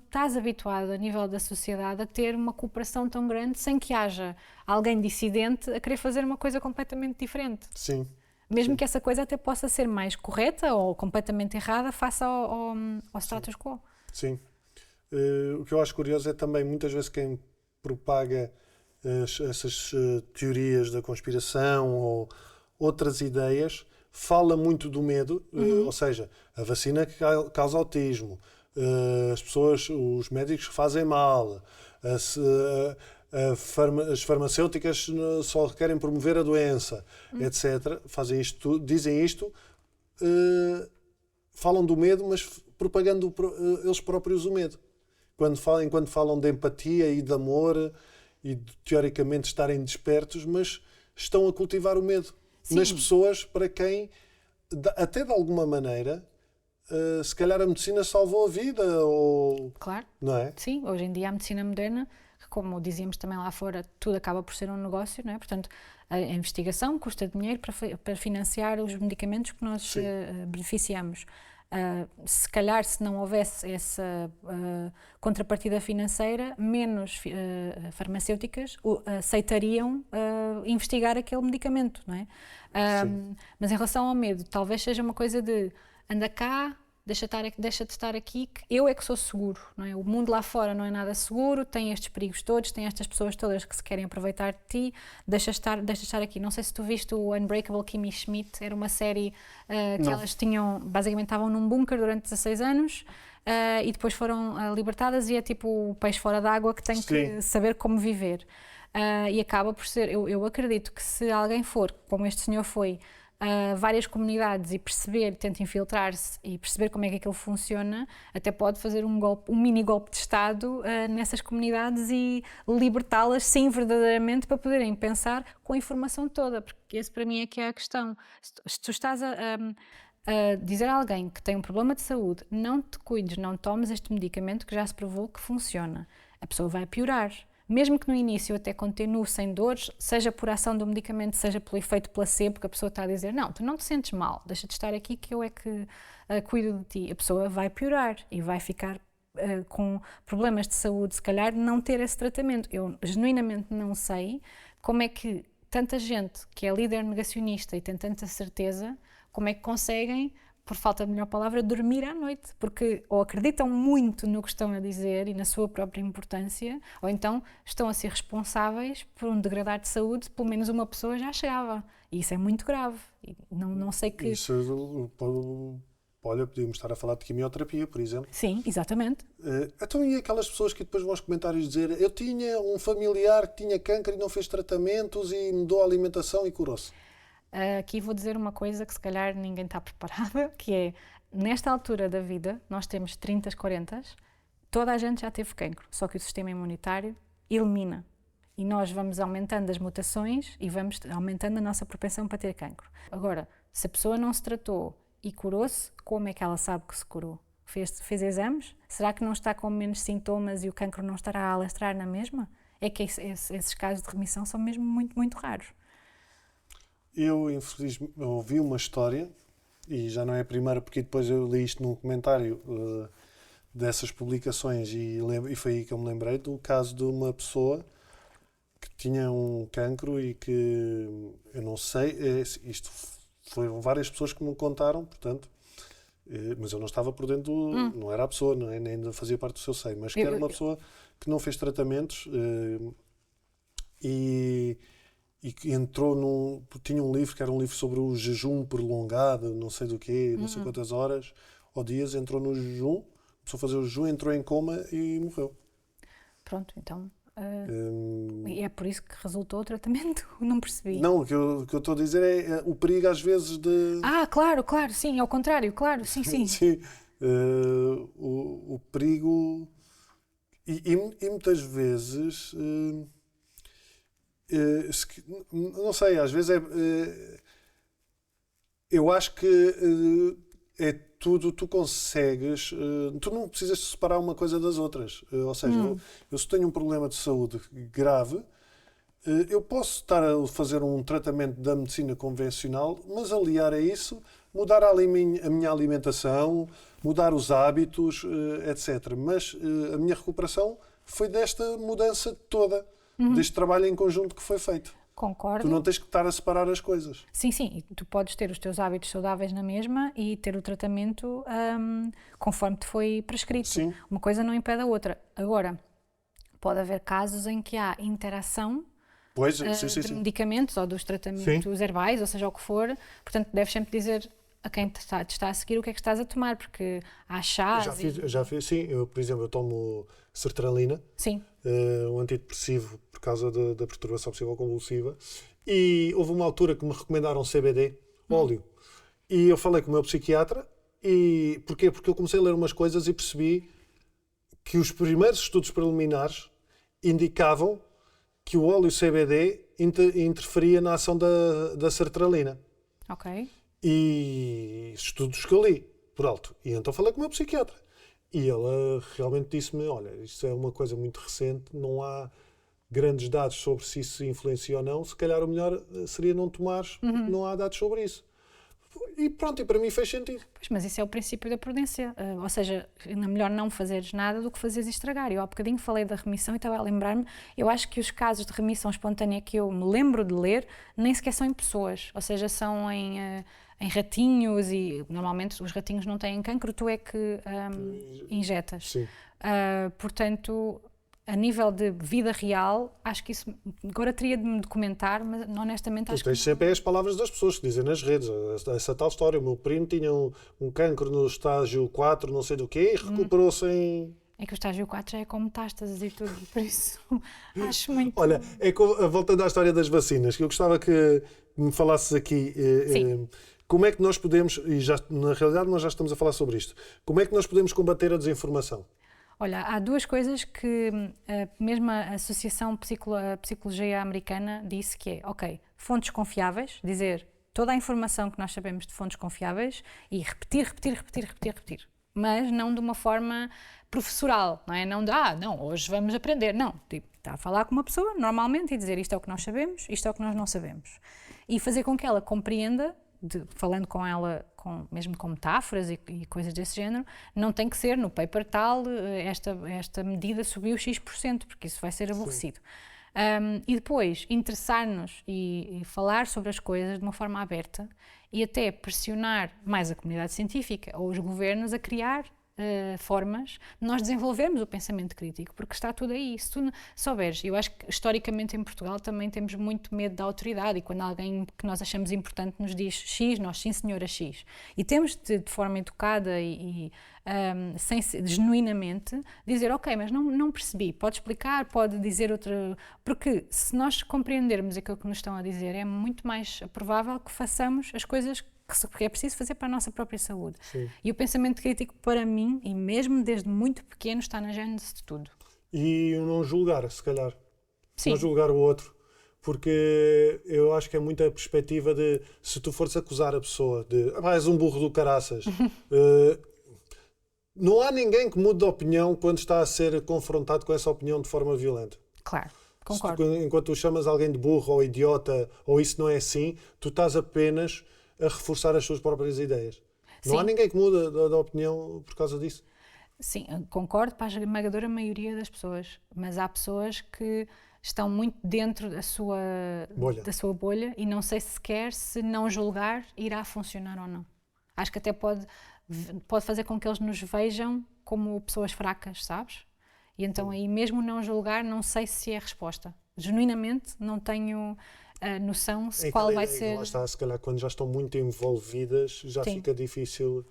estás habituado a nível da sociedade a ter uma cooperação tão grande sem que haja alguém dissidente a querer fazer uma coisa completamente diferente. Sim. Mesmo que essa coisa até possa ser mais correta ou completamente errada face ao status quo. Sim. O que eu acho curioso é também, muitas vezes, quem propaga essas teorias da conspiração ou outras ideias, fala muito do medo, ou seja, a vacina que causa autismo, as pessoas, os médicos fazem mal, as farmacêuticas só querem promover a doença, etc. Fazem isto, dizem isto, falam do medo, mas propagando eles próprios o medo. Enquanto falam de empatia e de amor e de, teoricamente, estarem despertos, mas estão a cultivar o medo. Sim. Nas pessoas para quem, até de alguma maneira, se calhar a medicina salvou a vida. Claro. Não é? Sim, hoje em dia a medicina moderna, como dizíamos também lá fora, tudo acaba por ser um negócio, não é? Portanto, a investigação custa dinheiro para financiar os medicamentos que nós beneficiamos. Se calhar, se não houvesse essa contrapartida financeira, menos farmacêuticas aceitariam investigar aquele medicamento, não é? Mas em relação ao medo, talvez seja uma coisa de anda cá, deixa de estar aqui, que eu é que sou seguro, não é? O mundo lá fora não é nada seguro, tem estes perigos todos, tem estas pessoas todas que se querem aproveitar de ti, deixa estar aqui. Não sei se tu viste o Unbreakable Kimmy Schmidt, era uma série que elas basicamente estavam num bunker durante 16 anos e depois foram libertadas e é tipo o peixe fora d'água que tem que saber como viver. E acaba por ser, eu acredito que se alguém for, como este senhor foi, várias comunidades e tenta infiltrar-se e perceber como é que aquilo funciona, até pode fazer um mini golpe de Estado nessas comunidades e libertá-las, sim, verdadeiramente, para poderem pensar com a informação toda, porque esse para mim é que é a questão. Se tu estás a dizer a alguém que tem um problema de saúde, não te cuides, não tomes este medicamento que já se provou que funciona, a pessoa vai piorar. Mesmo que no início até continue sem dores, seja por ação do medicamento, seja pelo efeito placebo, porque a pessoa está a dizer, não, tu não te sentes mal, deixa de estar aqui que eu é que cuido de ti. A pessoa vai piorar e vai ficar com problemas de saúde, se calhar não ter esse tratamento. Eu genuinamente não sei como é que tanta gente que é líder negacionista e tem tanta certeza, como é que conseguem, por falta de melhor palavra, dormir à noite, porque ou acreditam muito no que estão a dizer e na sua própria importância, ou então estão a ser responsáveis por um degradar de saúde, pelo menos uma pessoa já chegava, e isso é muito grave, e não sei que... Isso, olha, podíamos estar a falar de quimioterapia, por exemplo. Sim, exatamente. Então e aquelas pessoas que depois vão aos comentários dizer, eu tinha um familiar que tinha câncer e não fez tratamentos e mudou a alimentação e curou-se? Aqui vou dizer uma coisa que se calhar ninguém está preparada, que é, nesta altura da vida, nós temos 30, 40, toda a gente já teve cancro, só que o sistema imunitário elimina. E nós vamos aumentando as mutações e vamos aumentando a nossa propensão para ter cancro. Agora, se a pessoa não se tratou e curou-se, como é que ela sabe que se curou? Fez exames? Será que não está com menos sintomas e o cancro não estará a alastrar na mesma? é que esses casos de remissão são mesmo muito, muito raros. Eu, infelizmente, ouvi uma história, e já não é a primeira, porque depois eu li isto num comentário dessas publicações e foi aí que eu me lembrei do caso de uma pessoa que tinha um cancro e que, eu não sei, isto foram várias pessoas que me contaram, portanto, mas eu não estava por dentro, não era a pessoa, não é, nem ainda fazia parte do seu seio, mas que era uma pessoa que não fez tratamentos e que entrou tinha um livro que era um livro sobre o jejum prolongado, não sei do quê, não sei quantas horas ou dias, entrou no jejum, começou a fazer o jejum, entrou em coma e morreu. Pronto, então... E é por isso que resultou o tratamento? Não percebi. Não, o que eu estou a dizer é o perigo às vezes de... Claro, sim, ao contrário, claro, sim. Sim, o perigo... E muitas vezes... não sei, às vezes eu acho que é tudo, tu consegues, tu não precisas separar uma coisa das outras. Ou seja, eu se tenho um problema de saúde grave, eu posso estar a fazer um tratamento da medicina convencional, mas aliar a isso, mudar a minha alimentação, mudar os hábitos, etc. Mas a minha recuperação foi desta mudança toda, deste trabalho em conjunto que foi feito. Concordo. Tu não tens que estar a separar as coisas. Sim, e tu podes ter os teus hábitos saudáveis na mesma e ter o tratamento conforme te foi prescrito. Sim. Uma coisa não impede a outra. Agora, pode haver casos em que há interação de medicamentos ou dos tratamentos herbais, ou seja, o que for. Portanto, deves sempre dizer a quem te está a seguir o que é que estás a tomar, porque há chás... Já fiz, sim. Por exemplo, eu tomo sertralina, um antidepressivo por causa da perturbação psicoconvulsiva, e houve uma altura que me recomendaram CBD, óleo, e eu falei com o meu psiquiatra, e porquê? Porque eu comecei a ler umas coisas e percebi que os primeiros estudos preliminares indicavam que o óleo CBD interferia na ação da sertralina. Ok. E estudos que eu li, por alto. E então falei com o meu psiquiatra. E ela realmente disse-me, olha, isto é uma coisa muito recente, não há grandes dados sobre se isso influencia ou não, se calhar o melhor seria não tomares, porque não há dados sobre isso. E pronto, e para mim fez sentido. Pois, mas isso é o princípio da prudência. Ou seja, é melhor não fazeres nada do que fazeres estragar. Eu há bocadinho falei da remissão e estava a lembrar-me, eu acho que os casos de remissão espontânea que eu me lembro de ler, nem sequer são em pessoas. Ou seja, são em ratinhos e normalmente os ratinhos não têm cancro, tu é que injetas. Sim. Portanto, a nível de vida real, acho que isso agora teria de me documentar, mas honestamente acho que tens sempre as palavras das pessoas que dizem nas redes, essa tal história, o meu primo tinha um cancro no estágio 4, não sei do quê, e recuperou-se em... É que o estágio 4 já é com metástases e tudo, por isso acho muito... Olha, voltando à história das vacinas, que eu gostava que me falasses aqui... Como é que nós podemos, e na realidade nós já estamos a falar sobre isto, como é que nós podemos combater a desinformação? Olha, há duas coisas que mesmo a Associação Psicologia Americana disse que é, ok, fontes confiáveis, dizer toda a informação que nós sabemos de fontes confiáveis e repetir, mas não de uma forma professoral, não é? Não de, não, hoje vamos aprender, não, tipo, está a falar com uma pessoa normalmente e dizer isto é o que nós sabemos, isto é o que nós não sabemos e fazer com que ela compreenda, falando com ela mesmo com metáforas e coisas desse género, não tem que ser no paper tal, esta medida subiu X%, porque isso vai ser aborrecido. E depois interessar-nos e falar sobre as coisas de uma forma aberta e até pressionar mais a comunidade científica ou os governos a criar formas de nós desenvolvermos o pensamento crítico, porque está tudo aí. Se tu souberes, eu acho que historicamente em Portugal também temos muito medo da autoridade e quando alguém que nós achamos importante nos diz X, nós sim senhora X. E temos de forma educada e genuinamente dizer ok, mas não percebi, pode explicar, pode dizer outra... Porque se nós compreendermos aquilo que nos estão a dizer, é muito mais provável que façamos as coisas que é preciso fazer para a nossa própria saúde. Sim. E o pensamento crítico, para mim, e mesmo desde muito pequeno, está na gênese de tudo. E não julgar, se calhar. Sim. Não julgar o outro. Porque eu acho que é muito a perspectiva de, se tu fores acusar a pessoa de és um burro do caraças, não há ninguém que mude de opinião quando está a ser confrontado com essa opinião de forma violenta. Claro. Concordo. Enquanto tu chamas alguém de burro ou idiota ou isso não é assim, tu estás apenas a reforçar as tuas próprias ideias. Não há ninguém que muda da opinião por causa disso. Sim, concordo para a esmagadora maioria das pessoas, mas há pessoas que estão muito dentro da sua bolha e não sei sequer se não julgar irá funcionar ou não. Acho que até pode fazer com que eles nos vejam como pessoas fracas, sabes? E então aí mesmo não julgar, não sei se é a resposta. Genuinamente não tenho a noção se qual vai ser... Lá está, se calhar quando já estão muito envolvidas já fica difícil,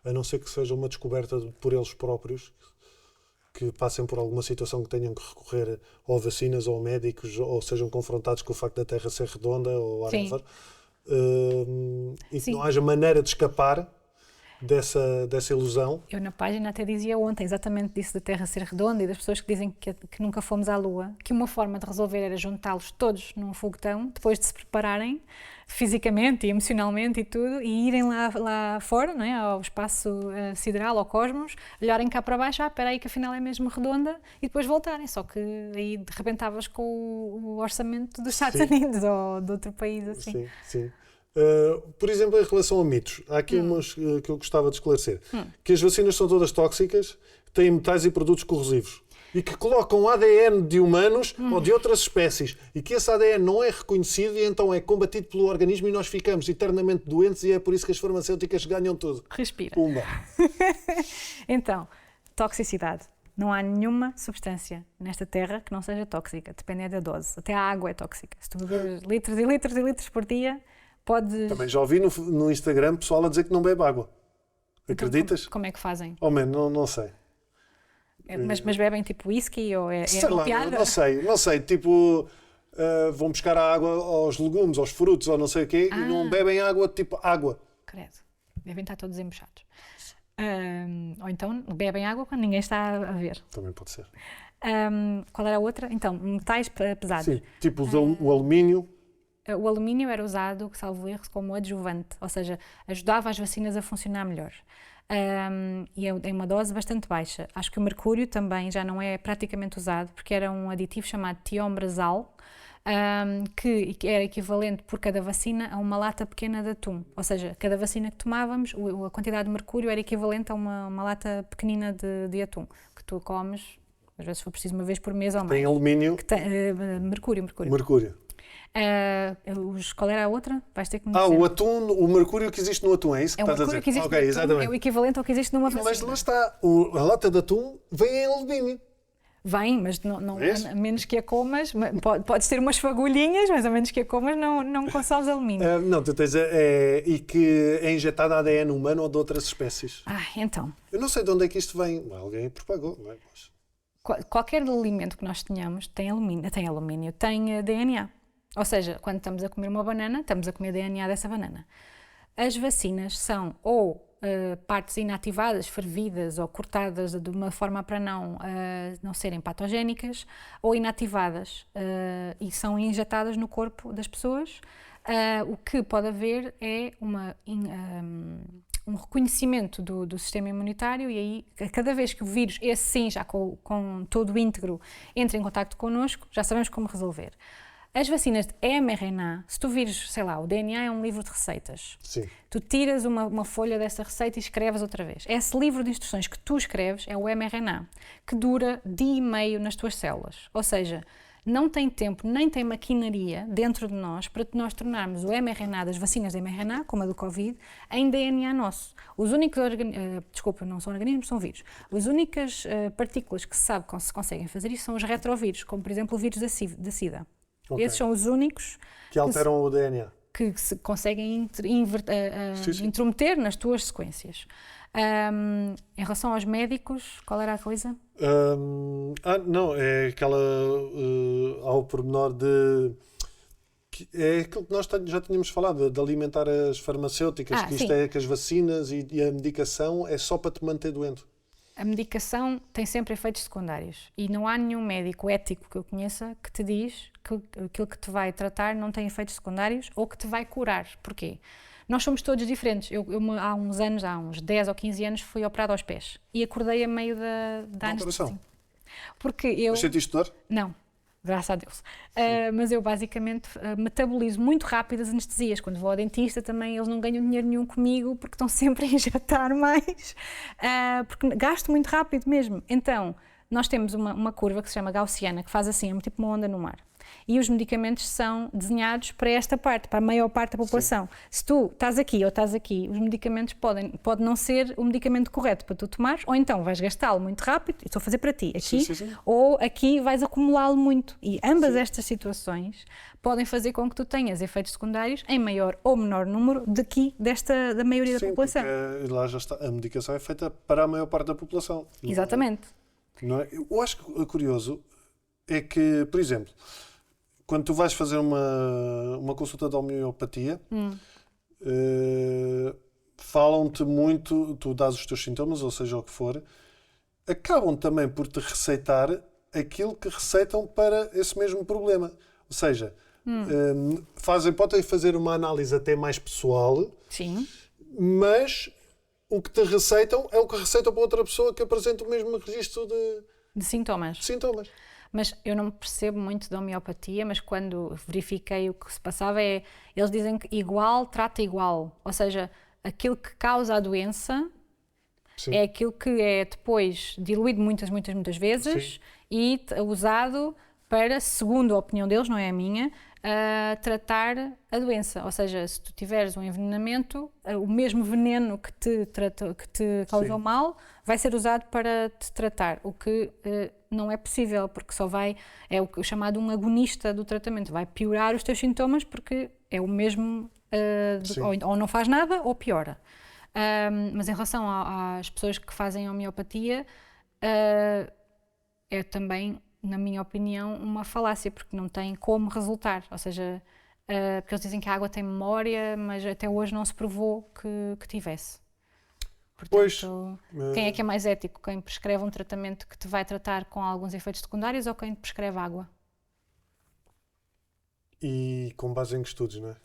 a não ser que seja uma descoberta por eles próprios, que passem por alguma situação que tenham que recorrer ou a vacinas ou a médicos ou sejam confrontados com o facto da Terra ser redonda ou whatever, e que não haja maneira de escapar dessa ilusão. Eu na página até dizia ontem exatamente disso da Terra ser redonda e das pessoas que dizem que nunca fomos à Lua, que uma forma de resolver era juntá-los todos num foguetão, depois de se prepararem fisicamente e emocionalmente e tudo, e irem lá fora, não é? Ao espaço sideral, ao cosmos, olharem cá para baixo, espera aí que afinal é mesmo redonda, e depois voltarem, só que aí arrebentavas com o orçamento dos Estados Unidos ou de outro país assim. Sim. Por exemplo, em relação a mitos, há aqui umas que eu gostava de esclarecer. Que as vacinas são todas tóxicas, têm metais e produtos corrosivos e que colocam ADN de humanos ou de outras espécies e que esse ADN não é reconhecido e então é combatido pelo organismo e nós ficamos eternamente doentes e é por isso que as farmacêuticas ganham tudo. Respira. Pumba. Então, toxicidade. Não há nenhuma substância nesta Terra que não seja tóxica, depende da dose. Até a água é tóxica. Se tu beberes litros e litros e litros por dia, pode... Também já ouvi no Instagram pessoal a dizer que não bebe água. Acreditas? Então, como é que fazem? Oh man, não sei. Mas bebem tipo whisky ou é Sei piada? Não sei, tipo vão buscar a água aos legumes, aos frutos ou não sei o quê e não bebem água tipo água. Credo, devem estar todos embuchados. Ou então bebem água quando ninguém está a ver. Também pode ser. Qual era a outra? Então, metais pesados. Sim, tipo o alumínio. O alumínio era usado, salvo erro, como adjuvante, ou seja, ajudava as vacinas a funcionar melhor. E é uma dose bastante baixa. Acho que o mercúrio também já não é praticamente usado, porque era um aditivo chamado tiombrazol, que era equivalente por cada vacina a uma lata pequena de atum. Ou seja, cada vacina que tomávamos, a quantidade de mercúrio era equivalente a uma lata pequenina de atum, que tu comes, às vezes for preciso uma vez por mês ou mais. Tem alumínio. Mercúrio. Qual era a outra? Vais ter que me dizer. O atum, o mercúrio que existe no atum, é isso que estás a dizer? Que existe no exatamente. É o equivalente ao que existe numa vacina. Mas lá está, a lata de atum vem em alumínio. Vem, mas não, a menos que a comas, podes ter umas fagulhinhas, mas a menos que a comas não consomes alumínio. Não, tu tens e que é injetado ADN humano ou de outras espécies. Então. Eu não sei de onde é que isto vem. Alguém propagou, não é? Qualquer alimento que nós tenhamos tem alumínio, tem DNA. Ou seja, quando estamos a comer uma banana, estamos a comer DNA dessa banana. As vacinas são ou partes inativadas, fervidas ou cortadas de uma forma para não serem patogénicas, ou inativadas e são injetadas no corpo das pessoas. O que pode haver é um reconhecimento do sistema imunitário e aí, cada vez que o vírus, esse sim, já com todo o íntegro, entra em contacto connosco, já sabemos como resolver. As vacinas de mRNA, se tu vires, sei lá, o DNA é um livro de receitas. Sim. Tu tiras uma folha dessa receita e escreves outra vez. Esse livro de instruções que tu escreves é o mRNA, que dura dia e meio nas tuas células. Ou seja, não tem tempo, nem tem maquinaria dentro de nós para nós tornarmos o mRNA das vacinas de mRNA, como a do Covid, em DNA nosso. Os únicos não são organismos, são vírus. As únicas partículas que se sabe que se conseguem fazer isso são os retrovírus, como por exemplo o vírus da SIDA. Okay. Esses são os únicos que alteram o DNA. Que se conseguem intrometer nas tuas sequências. Em relação aos médicos, qual era a coisa? Não, é aquela ao pormenor de... É aquilo que nós já tínhamos falado, de alimentar as farmacêuticas, que isto é que as vacinas e a medicação é só para te manter doente. A medicação tem sempre efeitos secundários e não há nenhum médico ético que eu conheça que te diz que aquilo que te vai tratar não tem efeitos secundários ou que te vai curar. Porquê? Nós somos todos diferentes. Eu há uns 10 ou 15 anos, fui operada aos pés e acordei a meio da anestesia. Operação? Porque eu... Mas sentiste dor? Não. graças a Deus. Mas eu basicamente metabolizo muito rápido as anestesias. Quando vou ao dentista também eles não ganham dinheiro nenhum comigo porque estão sempre a injetar mais, porque gasto muito rápido mesmo. Então, nós temos uma curva que se chama gaussiana, que faz assim, é tipo uma onda no mar. E os medicamentos são desenhados para esta parte, para a maior parte da população. Sim. Se tu estás aqui ou estás aqui, os medicamentos pode não ser o medicamento correto para tu tomares, ou então vais gastá-lo muito rápido, estou a fazer para ti, aqui, sim. Ou aqui vais acumulá-lo muito. E ambas estas situações podem fazer com que tu tenhas efeitos secundários em maior ou menor número da maioria da população. Porque lá já está, a medicação é feita para a maior parte da população. Exatamente. Não é? Eu acho que curioso é que, por exemplo, quando tu vais fazer uma consulta de homeopatia, falam-te muito, tu dás os teus sintomas, ou seja, o que for, acabam também por te receitar aquilo que receitam para esse mesmo problema. Ou seja, podem fazer uma análise até mais pessoal, sim, mas o que te receitam é o que receitam para outra pessoa que apresenta o mesmo registro de sintomas. Mas eu não percebo muito da homeopatia, mas quando verifiquei o que se passava eles dizem que igual trata igual, ou seja, aquilo que causa a doença é aquilo que é depois diluído muitas vezes e usado para, segundo a opinião deles, não é a minha, tratar a doença. Ou seja, se tu tiveres um envenenamento, o mesmo veneno que te causou mal vai ser usado para te tratar, o que não é possível, porque é o chamado um agonista do tratamento, vai piorar os teus sintomas porque é o mesmo, ou não faz nada ou piora. Mas em relação às pessoas que fazem homeopatia, é também, na minha opinião, uma falácia, porque não tem como resultar, ou seja, porque eles dizem que a água tem memória, mas até hoje não se provou que tivesse. Portanto, quem é que é mais ético? Quem prescreve um tratamento que te vai tratar com alguns efeitos secundários ou quem te prescreve água? E com base em que estudos, não é?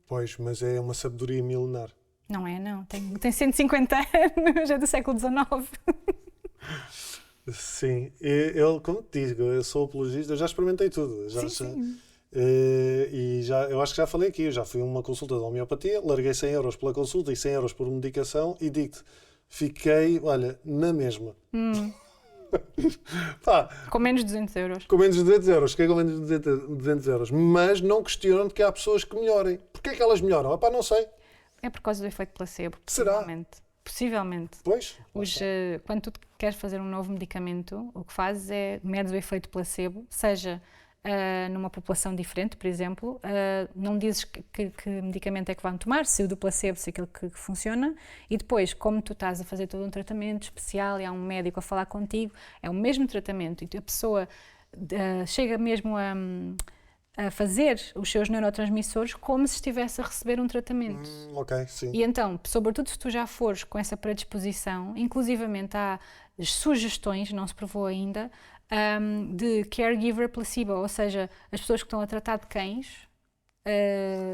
Pois, mas é uma sabedoria milenar. Não é, não. Tem 150 anos, é do século XIX. Sim, eu, como te digo, eu sou apologista, eu já experimentei tudo. Sim. Eu acho que já falei aqui, eu já fui a uma consulta de homeopatia, larguei 100 euros pela consulta e 100 euros por medicação e digo-te, fiquei, olha, na mesma. Pá, com menos de 200 euros. Com menos de 200 euros, fiquei com menos de 200 euros. Mas não questionam que há pessoas que melhorem. Porquê é que elas melhoram? Não sei. É por causa do efeito placebo, possivelmente. Será? Possivelmente. Pois. Quando tu queres fazer um novo medicamento, o que fazes é medes o efeito placebo, seja numa população diferente, por exemplo, não dizes que medicamento é que vão tomar, se o do placebo, se aquele que funciona, e depois, como tu estás a fazer todo um tratamento especial e há um médico a falar contigo, é o mesmo tratamento e a pessoa chega mesmo a fazer os seus neurotransmissores como se estivesse a receber um tratamento. Ok, sim. E então, sobretudo se tu já fores com essa predisposição, inclusivamente há sugestões, não se provou ainda, de caregiver placebo, ou seja, as pessoas que estão a tratar de cães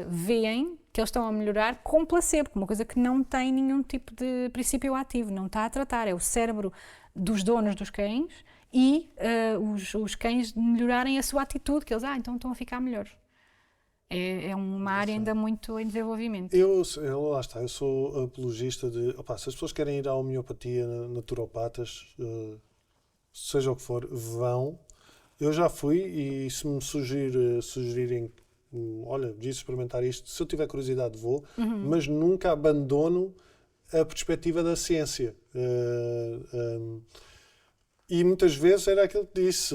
veem que eles estão a melhorar com placebo, uma coisa que não tem nenhum tipo de princípio ativo, não está a tratar, é o cérebro dos donos dos cães e os cães melhorarem a sua atitude, que eles, então estão a ficar melhores. É uma área ainda muito em desenvolvimento. Lá está, eu sou apologista de, se as pessoas querem ir à homeopatia, naturopatas, seja o que for, vão. Eu já fui e se me sugerirem, olha, de experimentar isto, se eu tiver curiosidade vou, mas nunca abandono a perspectiva da ciência. E muitas vezes era aquilo que disse,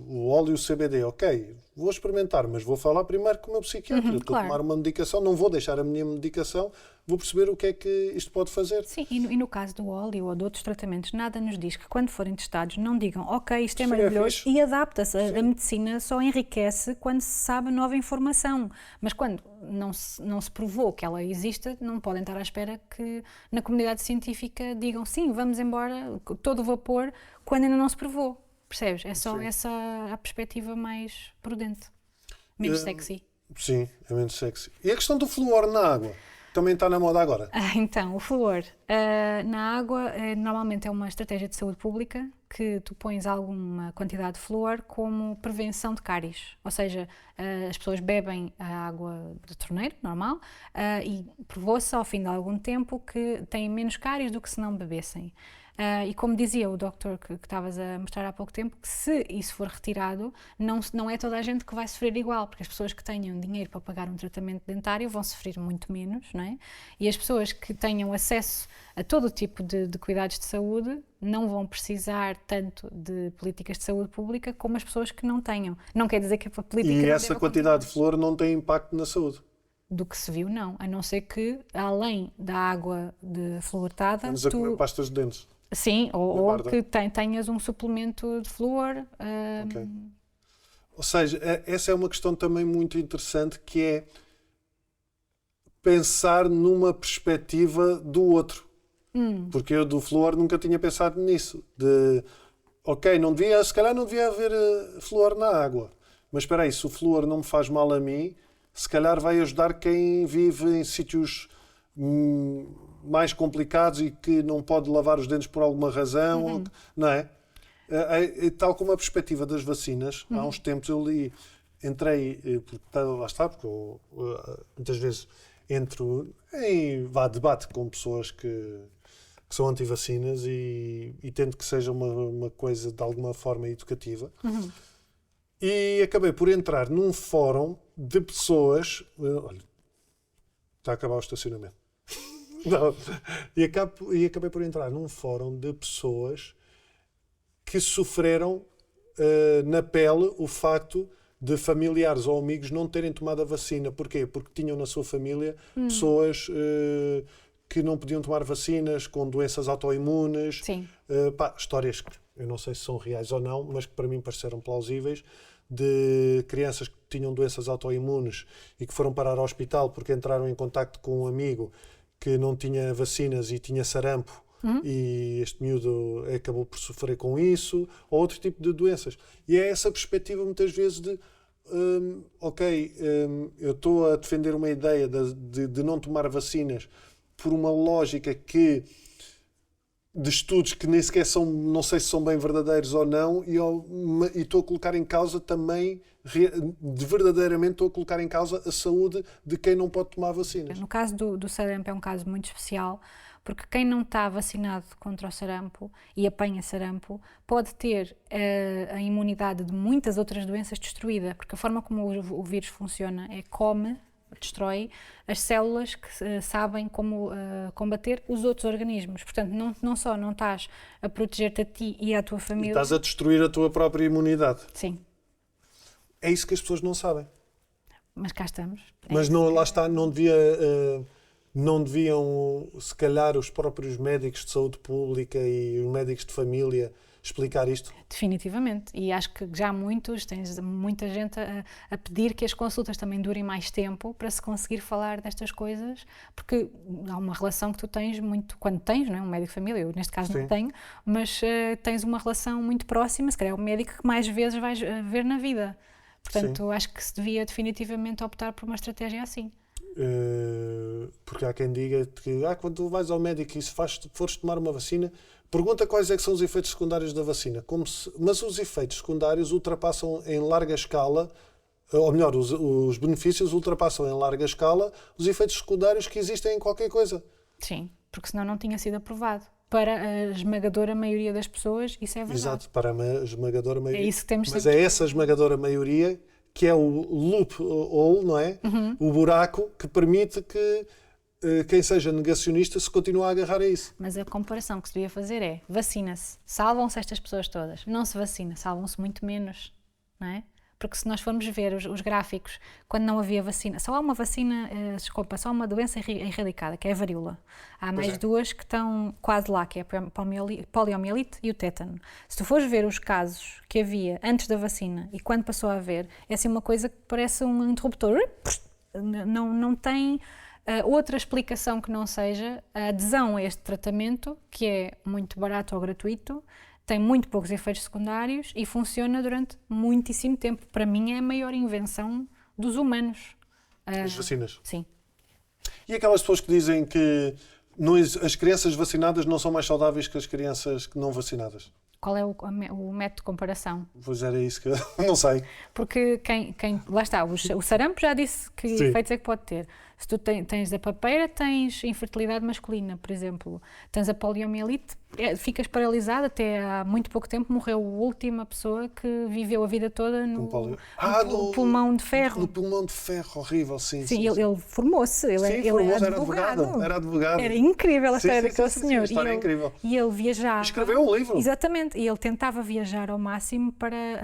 o óleo CBD, ok, vou experimentar, mas vou falar primeiro com o meu psiquiatra. Estou a tomar uma medicação, não vou deixar a minha medicação, vou perceber o que é que isto pode fazer. Sim, e no caso do óleo ou de outros tratamentos, nada nos diz que quando forem testados não digam, ok, isto é maravilhoso e adapta-se. A medicina só enriquece quando se sabe nova informação. Mas quando não se provou que ela exista, não podem estar à espera que na comunidade científica digam, sim, vamos embora, todo o vapor, quando ainda não se provou. Percebes? É só essa a perspectiva mais prudente. Menos sexy. Sim, é menos sexy. E a questão do flúor na água? também está na moda agora. Então, o flúor na água normalmente é uma estratégia de saúde pública que tu pões alguma quantidade de flúor como prevenção de cáries. Ou seja, as pessoas bebem a água de torneiro, normal, e provou-se ao fim de algum tempo que têm menos cáries do que se não bebessem. E como dizia o doutor que estavas a mostrar há pouco tempo, que se isso for retirado, não é toda a gente que vai sofrer igual, porque as pessoas que tenham dinheiro para pagar um tratamento dentário vão sofrer muito menos, não é? E as pessoas que tenham acesso a todo o tipo de cuidados de saúde não vão precisar tanto de políticas de saúde pública como as pessoas que não tenham. Não quer dizer que a política E não essa deva quantidade de continuar. flúor não tem impacto na saúde. Do que se viu, não. A não ser que, além da água de fluortada, Menos a comer pastas de dentes. sim, Da ou barda. que tenhas um suplemento de flúor. Ok. Ou seja, essa é uma questão também muito interessante, que é pensar numa perspectiva do outro. Porque eu do flúor nunca tinha pensado nisso. Ok, se calhar não devia haver flúor na água. Mas espera aí, se o flúor não me faz mal a mim, se calhar vai ajudar quem vive em sítios mais complicados e que não pode lavar os dentes por alguma razão, não é? Tal como a perspectiva das vacinas, há uns tempos eu entrei, lá está, porque eu muitas vezes entro em debate com pessoas que são anti-vacinas e tento que seja uma coisa de alguma forma educativa. E acabei por entrar num fórum de pessoas... Olha, está a acabar o estacionamento. Não. E acabei por entrar num fórum de pessoas que sofreram na pele o facto de familiares ou amigos não terem tomado a vacina. Porquê? Porque tinham na sua família pessoas que não podiam tomar vacinas, com doenças autoimunes. Sim. Histórias que eu não sei se são reais ou não, mas que para mim pareceram plausíveis, de crianças que tinham doenças autoimunes e que foram parar ao hospital porque entraram em contacto com um amigo que não tinha vacinas e tinha sarampo, e este miúdo acabou por sofrer com isso, ou outro tipo de doenças. E é essa perspectiva muitas vezes de eu estou a defender uma ideia de não tomar vacinas por uma lógica de estudos que nem sequer são, não sei se são bem verdadeiros ou não, e estou a colocar em causa também, verdadeiramente estou a colocar em causa a saúde de quem não pode tomar vacinas. No caso do sarampo é um caso muito especial, porque quem não está vacinado contra o sarampo e apanha sarampo pode ter a imunidade de muitas outras doenças destruída, porque a forma como o vírus funciona é destrói as células que sabem como combater os outros organismos. Portanto, não só não estás a proteger-te a ti e à tua família... E estás a destruir a tua própria imunidade. Sim. É isso que as pessoas não sabem. Mas cá estamos. Mas lá está, não deviam, se calhar, os próprios médicos de saúde pública e os médicos de família explicar isto? Definitivamente. E acho que já tens muita gente a pedir que as consultas também durem mais tempo para se conseguir falar destas coisas, porque há uma relação que tu tens muito, quando tens, não é? Um médico de família, eu neste caso não tenho, mas tens uma relação muito próxima, se calhar é o médico que mais vezes vais ver na vida. Portanto, acho que se devia definitivamente optar por uma estratégia assim. Porque há quem diga que quando tu vais ao médico e fores tomar uma vacina, pergunta quais é que são os efeitos secundários da vacina. Mas os efeitos secundários ultrapassam em larga escala, ou melhor, os benefícios ultrapassam em larga escala os efeitos secundários que existem em qualquer coisa. Sim, porque senão não tinha sido aprovado. Para a esmagadora maioria das pessoas, isso é verdade. Exato, para a esmagadora maioria. É isso que temos Mas sempre. é essa esmagadora maioria que é o loophole, não é? O buraco que permite que quem seja negacionista se continue a agarrar a isso. Mas a comparação que se devia fazer é: vacina-se, salvam-se estas pessoas todas. Não se vacina, salvam-se muito menos, não é? Porque se nós formos ver os gráficos, quando não havia vacina, só há uma vacina, só há uma doença erradicada, que é a varíola. Há mais duas que estão quase lá, que é a poliomielite e o tétano. Se tu fores ver os casos que havia antes da vacina e quando passou a haver, é assim uma coisa que parece um interruptor. Não tem outra explicação que não seja a adesão a este tratamento, que é muito barato ou gratuito, tem muito poucos efeitos secundários e funciona durante muitíssimo tempo. Para mim é a maior invenção dos humanos. As vacinas. Sim. E aquelas pessoas que dizem que as crianças vacinadas não são mais saudáveis que as crianças não vacinadas? Qual é o método de comparação? Pois era isso que eu não sei. Porque lá está, o sarampo já disse que Sim. efeitos é que pode ter. Se tu tens a papeira, tens infertilidade masculina, por exemplo. Tens a poliomielite, ficas paralisado. Até há muito pouco tempo morreu a última pessoa que viveu a vida toda no pulmão de ferro. No pulmão de ferro, horrível, sim. Sim, ele formou-se, ele era advogado. Era advogado. Era incrível a história daquele senhor. A história é incrível. E ele viajava. Escreveu um livro. Exatamente, e ele tentava viajar ao máximo para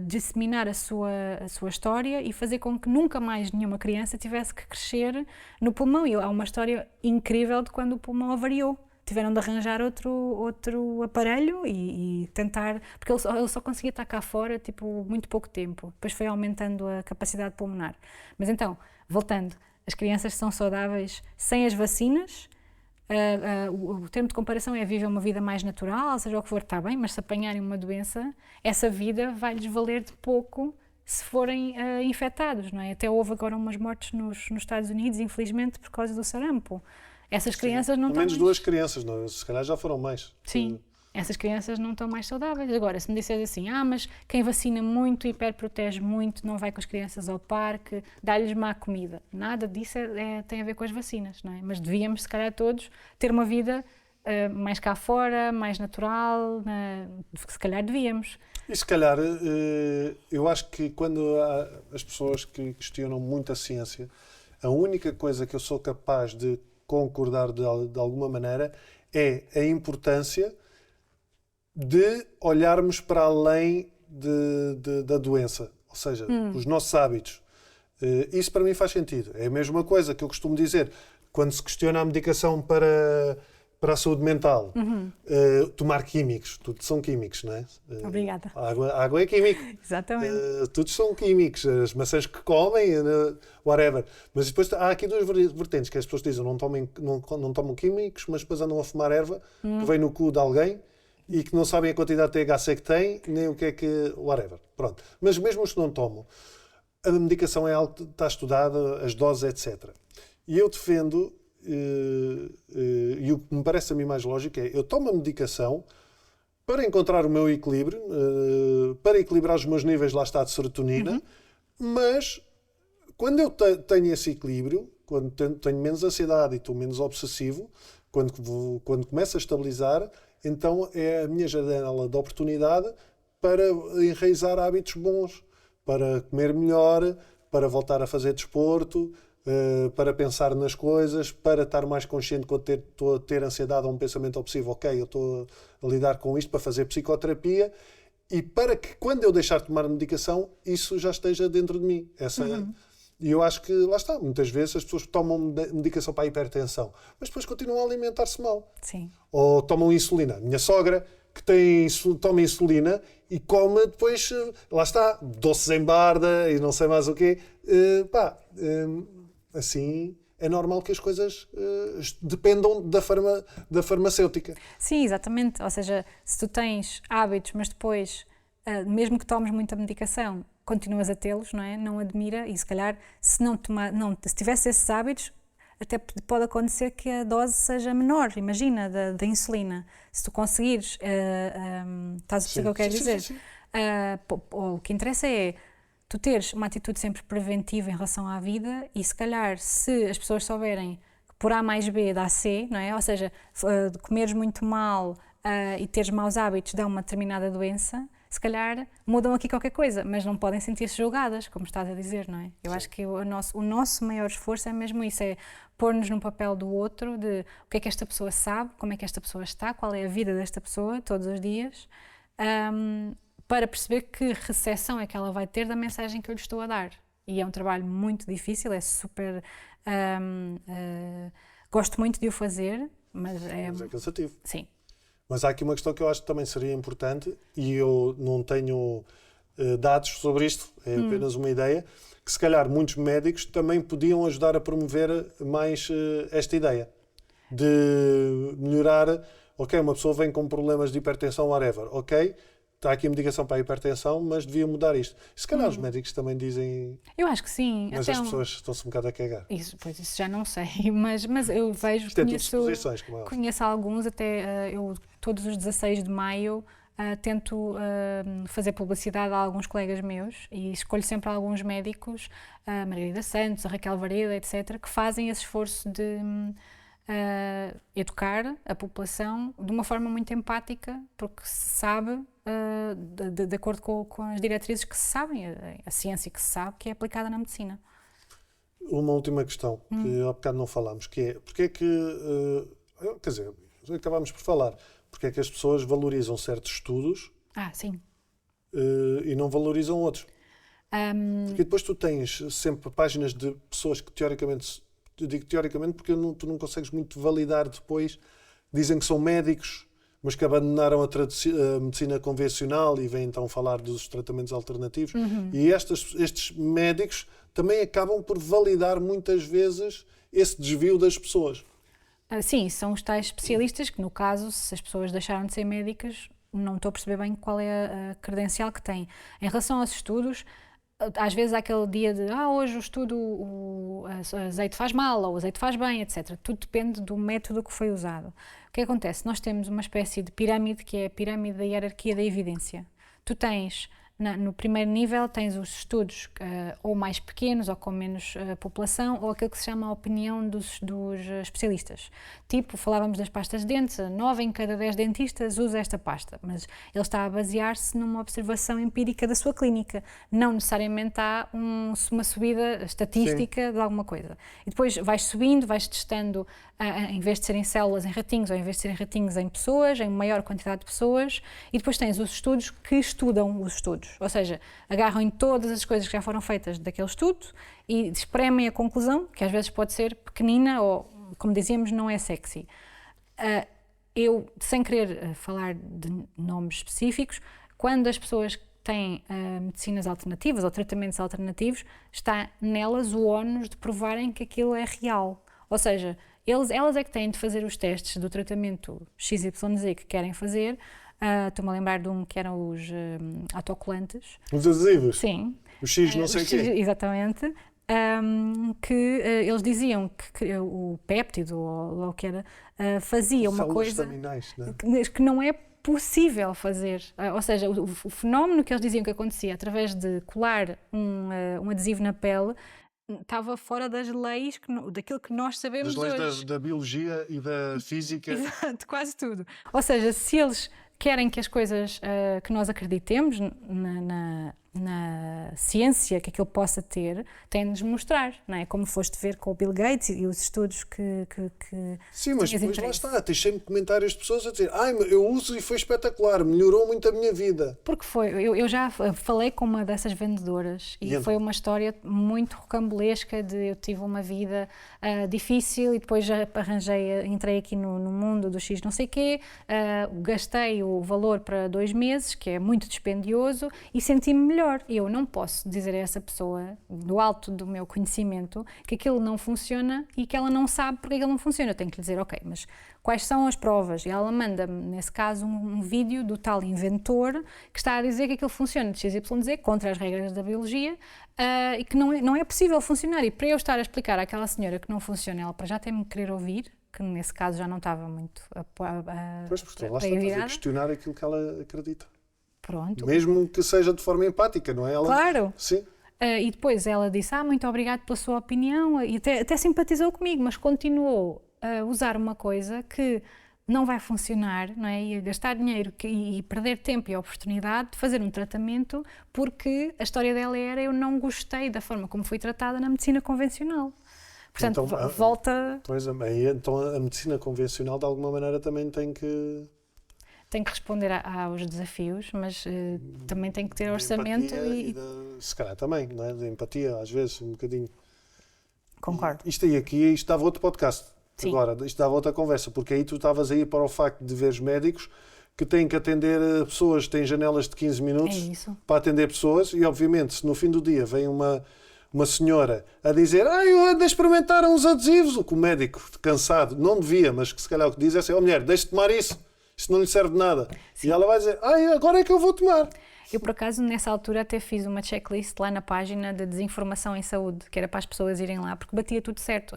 disseminar a sua história e fazer com que nunca mais nenhuma criança tivesse que crescer no pulmão. E há uma história incrível de quando o pulmão avariou. Tiveram de arranjar outro aparelho e tentar, porque ele só conseguia estar cá fora tipo muito pouco tempo. Depois foi aumentando a capacidade pulmonar. Mas então, voltando, as crianças são saudáveis sem as vacinas. O termo de comparação é viver uma vida mais natural, seja o que for, está bem, mas se apanharem uma doença, essa vida vai-lhes valer de pouco se forem infectados, não é? Até houve agora umas mortes nos Estados Unidos, infelizmente, por causa do sarampo. Essas crianças não estão... Pelo menos 2 crianças, não? Se calhar já foram mais. Sim. Essas crianças não estão mais saudáveis. Agora, se me disseres assim, mas quem vacina muito, hiperprotege muito, não vai com as crianças ao parque, dá-lhes má comida. Nada disso tem a ver com as vacinas, não é? Mas devíamos, se calhar todos, ter uma vida mais cá fora, mais natural, se calhar devíamos. E se calhar, eu acho que quando há as pessoas que questionam muito a ciência, a única coisa que eu sou capaz de concordar de alguma maneira é a importância de olharmos para além da doença, ou seja, os nossos hábitos. Isso para mim faz sentido. É a mesma coisa que eu costumo dizer quando se questiona a medicação para a saúde mental. Tomar químicos, tudo são químicos, não é? Obrigada. A água é químico. Exatamente. Todos são químicos, as maçãs que comem, whatever. Mas depois há aqui 2 vertentes, que as pessoas dizem não tomam químicos, mas depois andam a fumar erva, que vem no cu de alguém, e que não sabem a quantidade de THC que tem, nem o que é que... whatever. Pronto. Mas mesmo os que não tomam, a medicação é algo que está estudado, as doses, etc. E eu defendo, e o que me parece a mim mais lógico é, eu tomo a medicação para encontrar o meu equilíbrio, para equilibrar os meus níveis, lá está, de serotonina, mas quando eu tenho esse equilíbrio, quando tenho menos ansiedade e estou menos obsessivo, quando começo a estabilizar, então é a minha janela de oportunidade para enraizar hábitos bons, para comer melhor, para voltar a fazer desporto, para pensar nas coisas, para estar mais consciente quando estou a ter ansiedade ou um pensamento obsessivo. Ok, eu estou a lidar com isto, para fazer psicoterapia, e para que quando eu deixar de tomar a medicação, isso já esteja dentro de mim. E eu acho que, lá está, muitas vezes as pessoas tomam medicação para a hipertensão, mas depois continuam a alimentar-se mal. Sim. Ou tomam insulina. A minha sogra, que toma insulina e come depois, lá está, doces em barda e não sei mais o quê. Assim, é normal que as coisas dependam da farmacêutica. Sim, exatamente. Ou seja, se tu tens hábitos, mas depois, mesmo que tomes muita medicação, continuas a tê-los, não é? Não admira, e se calhar, se tivesse esses hábitos, até pode acontecer que a dose seja menor, imagina, da insulina. Se tu conseguires, estás a perceber o que eu quero dizer? Sim. O que interessa é tu teres uma atitude sempre preventiva em relação à vida, e se calhar, se as pessoas souberem que por A mais B dá C, não é? Ou seja, comeres muito mal e teres maus hábitos dá uma determinada doença, se calhar mudam aqui qualquer coisa, mas não podem sentir-se julgadas, como estás a dizer, não é? Eu acho que o nosso maior esforço é mesmo isso, é pôr-nos no papel do outro, de o que é que esta pessoa sabe, como é que esta pessoa está, qual é a vida desta pessoa, todos os dias, para perceber que recepção é que ela vai ter da mensagem que eu lhe estou a dar. E é um trabalho muito difícil, é super... gosto muito de o fazer, mas é cansativo. Sim. Mas há aqui uma questão que eu acho que também seria importante, e eu não tenho dados sobre isto, é apenas uma ideia, que se calhar muitos médicos também podiam ajudar a promover mais esta ideia. De melhorar, ok, uma pessoa vem com problemas de hipertensão, whatever, ok, está aqui a medicação para a hipertensão, mas devia mudar isto. Se calhar os médicos também dizem... Eu acho que sim. Mas as pessoas estão-se um bocado a cagar. Isso já não sei, mas eu vejo, Isto é tudo suposições, como é óbvio. conheço alguns, até eu todos os 16 de maio tento fazer publicidade a alguns colegas meus e escolho sempre alguns médicos, a Margarida Santos, a Raquel Vareda, etc., que fazem esse esforço de educar a população de uma forma muito empática, porque se sabe, de acordo com as diretrizes que se sabem, a ciência que se sabe, que é aplicada na medicina. Uma última questão, que há bocado não falámos, que é, porque é que, quer dizer, acabámos por falar, porque é que as pessoas valorizam certos estudos Sim. E não valorizam outros? Porque depois tu tens sempre páginas de pessoas que teoricamente, eu digo teoricamente porque tu não consegues muito validar depois, dizem que são médicos, mas que abandonaram a medicina convencional e vêm então falar dos tratamentos alternativos. E estes médicos também acabam por validar muitas vezes esse desvio das pessoas. Sim, são os tais especialistas que, no caso, se as pessoas deixaram de ser médicas, não estou a perceber bem qual é a credencial que têm. Em relação aos estudos, às vezes há aquele dia de hoje o estudo, o azeite faz mal ou o azeite faz bem, etc. Tudo depende do método que foi usado. O que acontece? Nós temos uma espécie de pirâmide, que é a pirâmide da hierarquia da evidência. Tu tens, no primeiro nível, tens os estudos ou mais pequenos ou com menos população, ou aquilo que se chama a opinião dos especialistas. Tipo, falávamos das pastas de dentes, 9 em cada 10 dentistas usa esta pasta, mas ele está a basear-se numa observação empírica da sua clínica. Não necessariamente há uma subida estatística Sim. de alguma coisa. E depois vais subindo, vais testando, em vez de serem células em ratinhos, ou em vez de serem ratinhos em pessoas, em maior quantidade de pessoas, e depois tens os estudos que estudam os estudos. Ou seja, agarram em todas as coisas que já foram feitas daquele estudo e espremem a conclusão, que às vezes pode ser pequenina ou, como dizíamos, não é sexy. Eu, sem querer falar de nomes específicos, quando as pessoas têm medicinas alternativas ou tratamentos alternativos, está nelas o ónus de provarem que aquilo é real. Ou seja, elas é que têm de fazer os testes do tratamento XYZ que querem fazer. Estou-me a lembrar de um que eram os autocolantes. Os adesivos? Sim. O X não sei o quê. Exatamente. Que eles diziam que o péptido, ou o que era, fazia uma coisa que não é possível fazer. Ou seja, o fenómeno que eles diziam que acontecia através de colar um adesivo na pele estava fora das leis, daquilo que nós sabemos hoje. Das leis da biologia e da física. Exato, quase tudo. Ou seja, se eles querem que as coisas que nós acreditemos na ciência que aquilo possa ter, têm de nos mostrar, não é? Como foste ver com o Bill Gates e os estudos que Sim, mas depois lá está, tens sempre comentários de pessoas a dizer eu uso e foi espetacular, melhorou muito a minha vida. Porque foi, eu já falei com uma dessas vendedoras e foi uma história muito rocambolesca eu tive uma vida difícil e depois já entrei aqui no mundo do X não sei quê, gastei o valor para 2 meses, que é muito dispendioso, e senti-me melhor. Eu não posso dizer a essa pessoa, do alto do meu conhecimento, que aquilo não funciona e que ela não sabe porque aquilo não funciona. Eu tenho que lhe dizer, ok, mas quais são as provas? E ela manda-me, nesse caso, um vídeo do tal inventor que está a dizer que aquilo funciona de XYZ, contra as regras da biologia, e que não é possível funcionar. E para eu estar a explicar àquela senhora que não funciona, ela para já tem-me querer ouvir, que nesse caso já não estava muito Pois, porque lá está a questionar aquilo que ela acredita. Pronto. Mesmo que seja de forma empática, não é? Claro. Sim. E depois ela disse, muito obrigado pela sua opinião, e até simpatizou comigo, mas continuou a usar uma coisa que não vai funcionar, não é? E a gastar dinheiro e perder tempo e a oportunidade de fazer um tratamento, porque a história dela era eu não gostei da forma como fui tratada na medicina convencional. Portanto, então, volta... Pois, então a medicina convencional de alguma maneira também tem que responder aos desafios, mas também tem que ter orçamento se calhar também, não é? De empatia, às vezes, um bocadinho. Concordo. Isto dava outro podcast. Sim. Agora, isto dava outra conversa, porque aí tu estavas a ir para o facto de veres médicos que têm que atender pessoas, têm janelas de 15 minutos para atender pessoas e, obviamente, se no fim do dia vem uma senhora a dizer eu ando a experimentar uns adesivos, o que o médico, cansado, não devia, mas que se calhar o que diz é assim, mulher, deixe de tomar isso isto não lhe serve de nada. Sim. E ela vai dizer, agora é que eu vou tomar. Eu, por acaso, nessa altura até fiz uma checklist lá na página de desinformação em saúde, que era para as pessoas irem lá, porque batia tudo certo.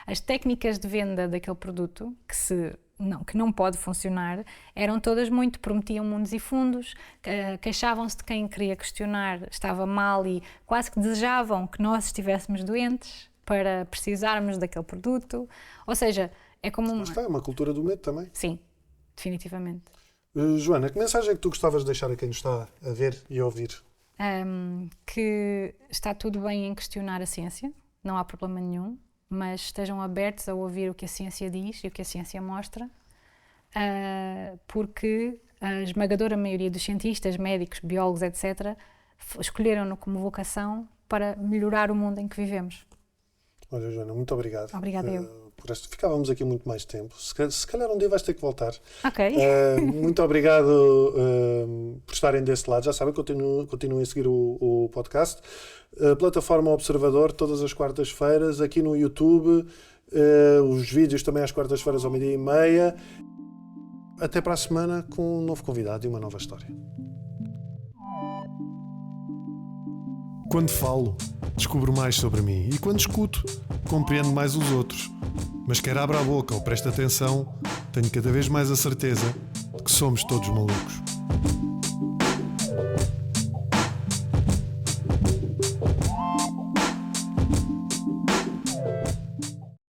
As técnicas de venda daquele produto, que não pode funcionar, eram todas prometiam mundos e fundos, queixavam-se de quem queria questionar, estava mal e quase que desejavam que nós estivéssemos doentes para precisarmos daquele produto. Ou seja, é como é uma cultura do medo também. Sim, definitivamente. Joana, que mensagem é que tu gostavas de deixar a quem nos está a ver e a ouvir? Que está tudo bem em questionar a ciência, não há problema nenhum, mas estejam abertos a ouvir o que a ciência diz e o que a ciência mostra, porque a esmagadora maioria dos cientistas, médicos, biólogos, etc., escolheram-no como vocação para melhorar o mundo em que vivemos. Olha, Joana, muito obrigado. Obrigada eu. Por este. Ficávamos aqui muito mais tempo. Se calhar um dia vais ter que voltar. Ok. Muito obrigado por estarem desse lado. Já sabem, continuem a seguir o podcast. Plataforma Observador, todas as quartas-feiras, aqui no YouTube. Os vídeos também às quartas-feiras ao 12:30. Até para a semana com um novo convidado e uma nova história. Quando falo, descubro mais sobre mim e quando escuto, compreendo mais os outros. Mas quer abra a boca ou preste atenção, tenho cada vez mais a certeza de que somos todos malucos.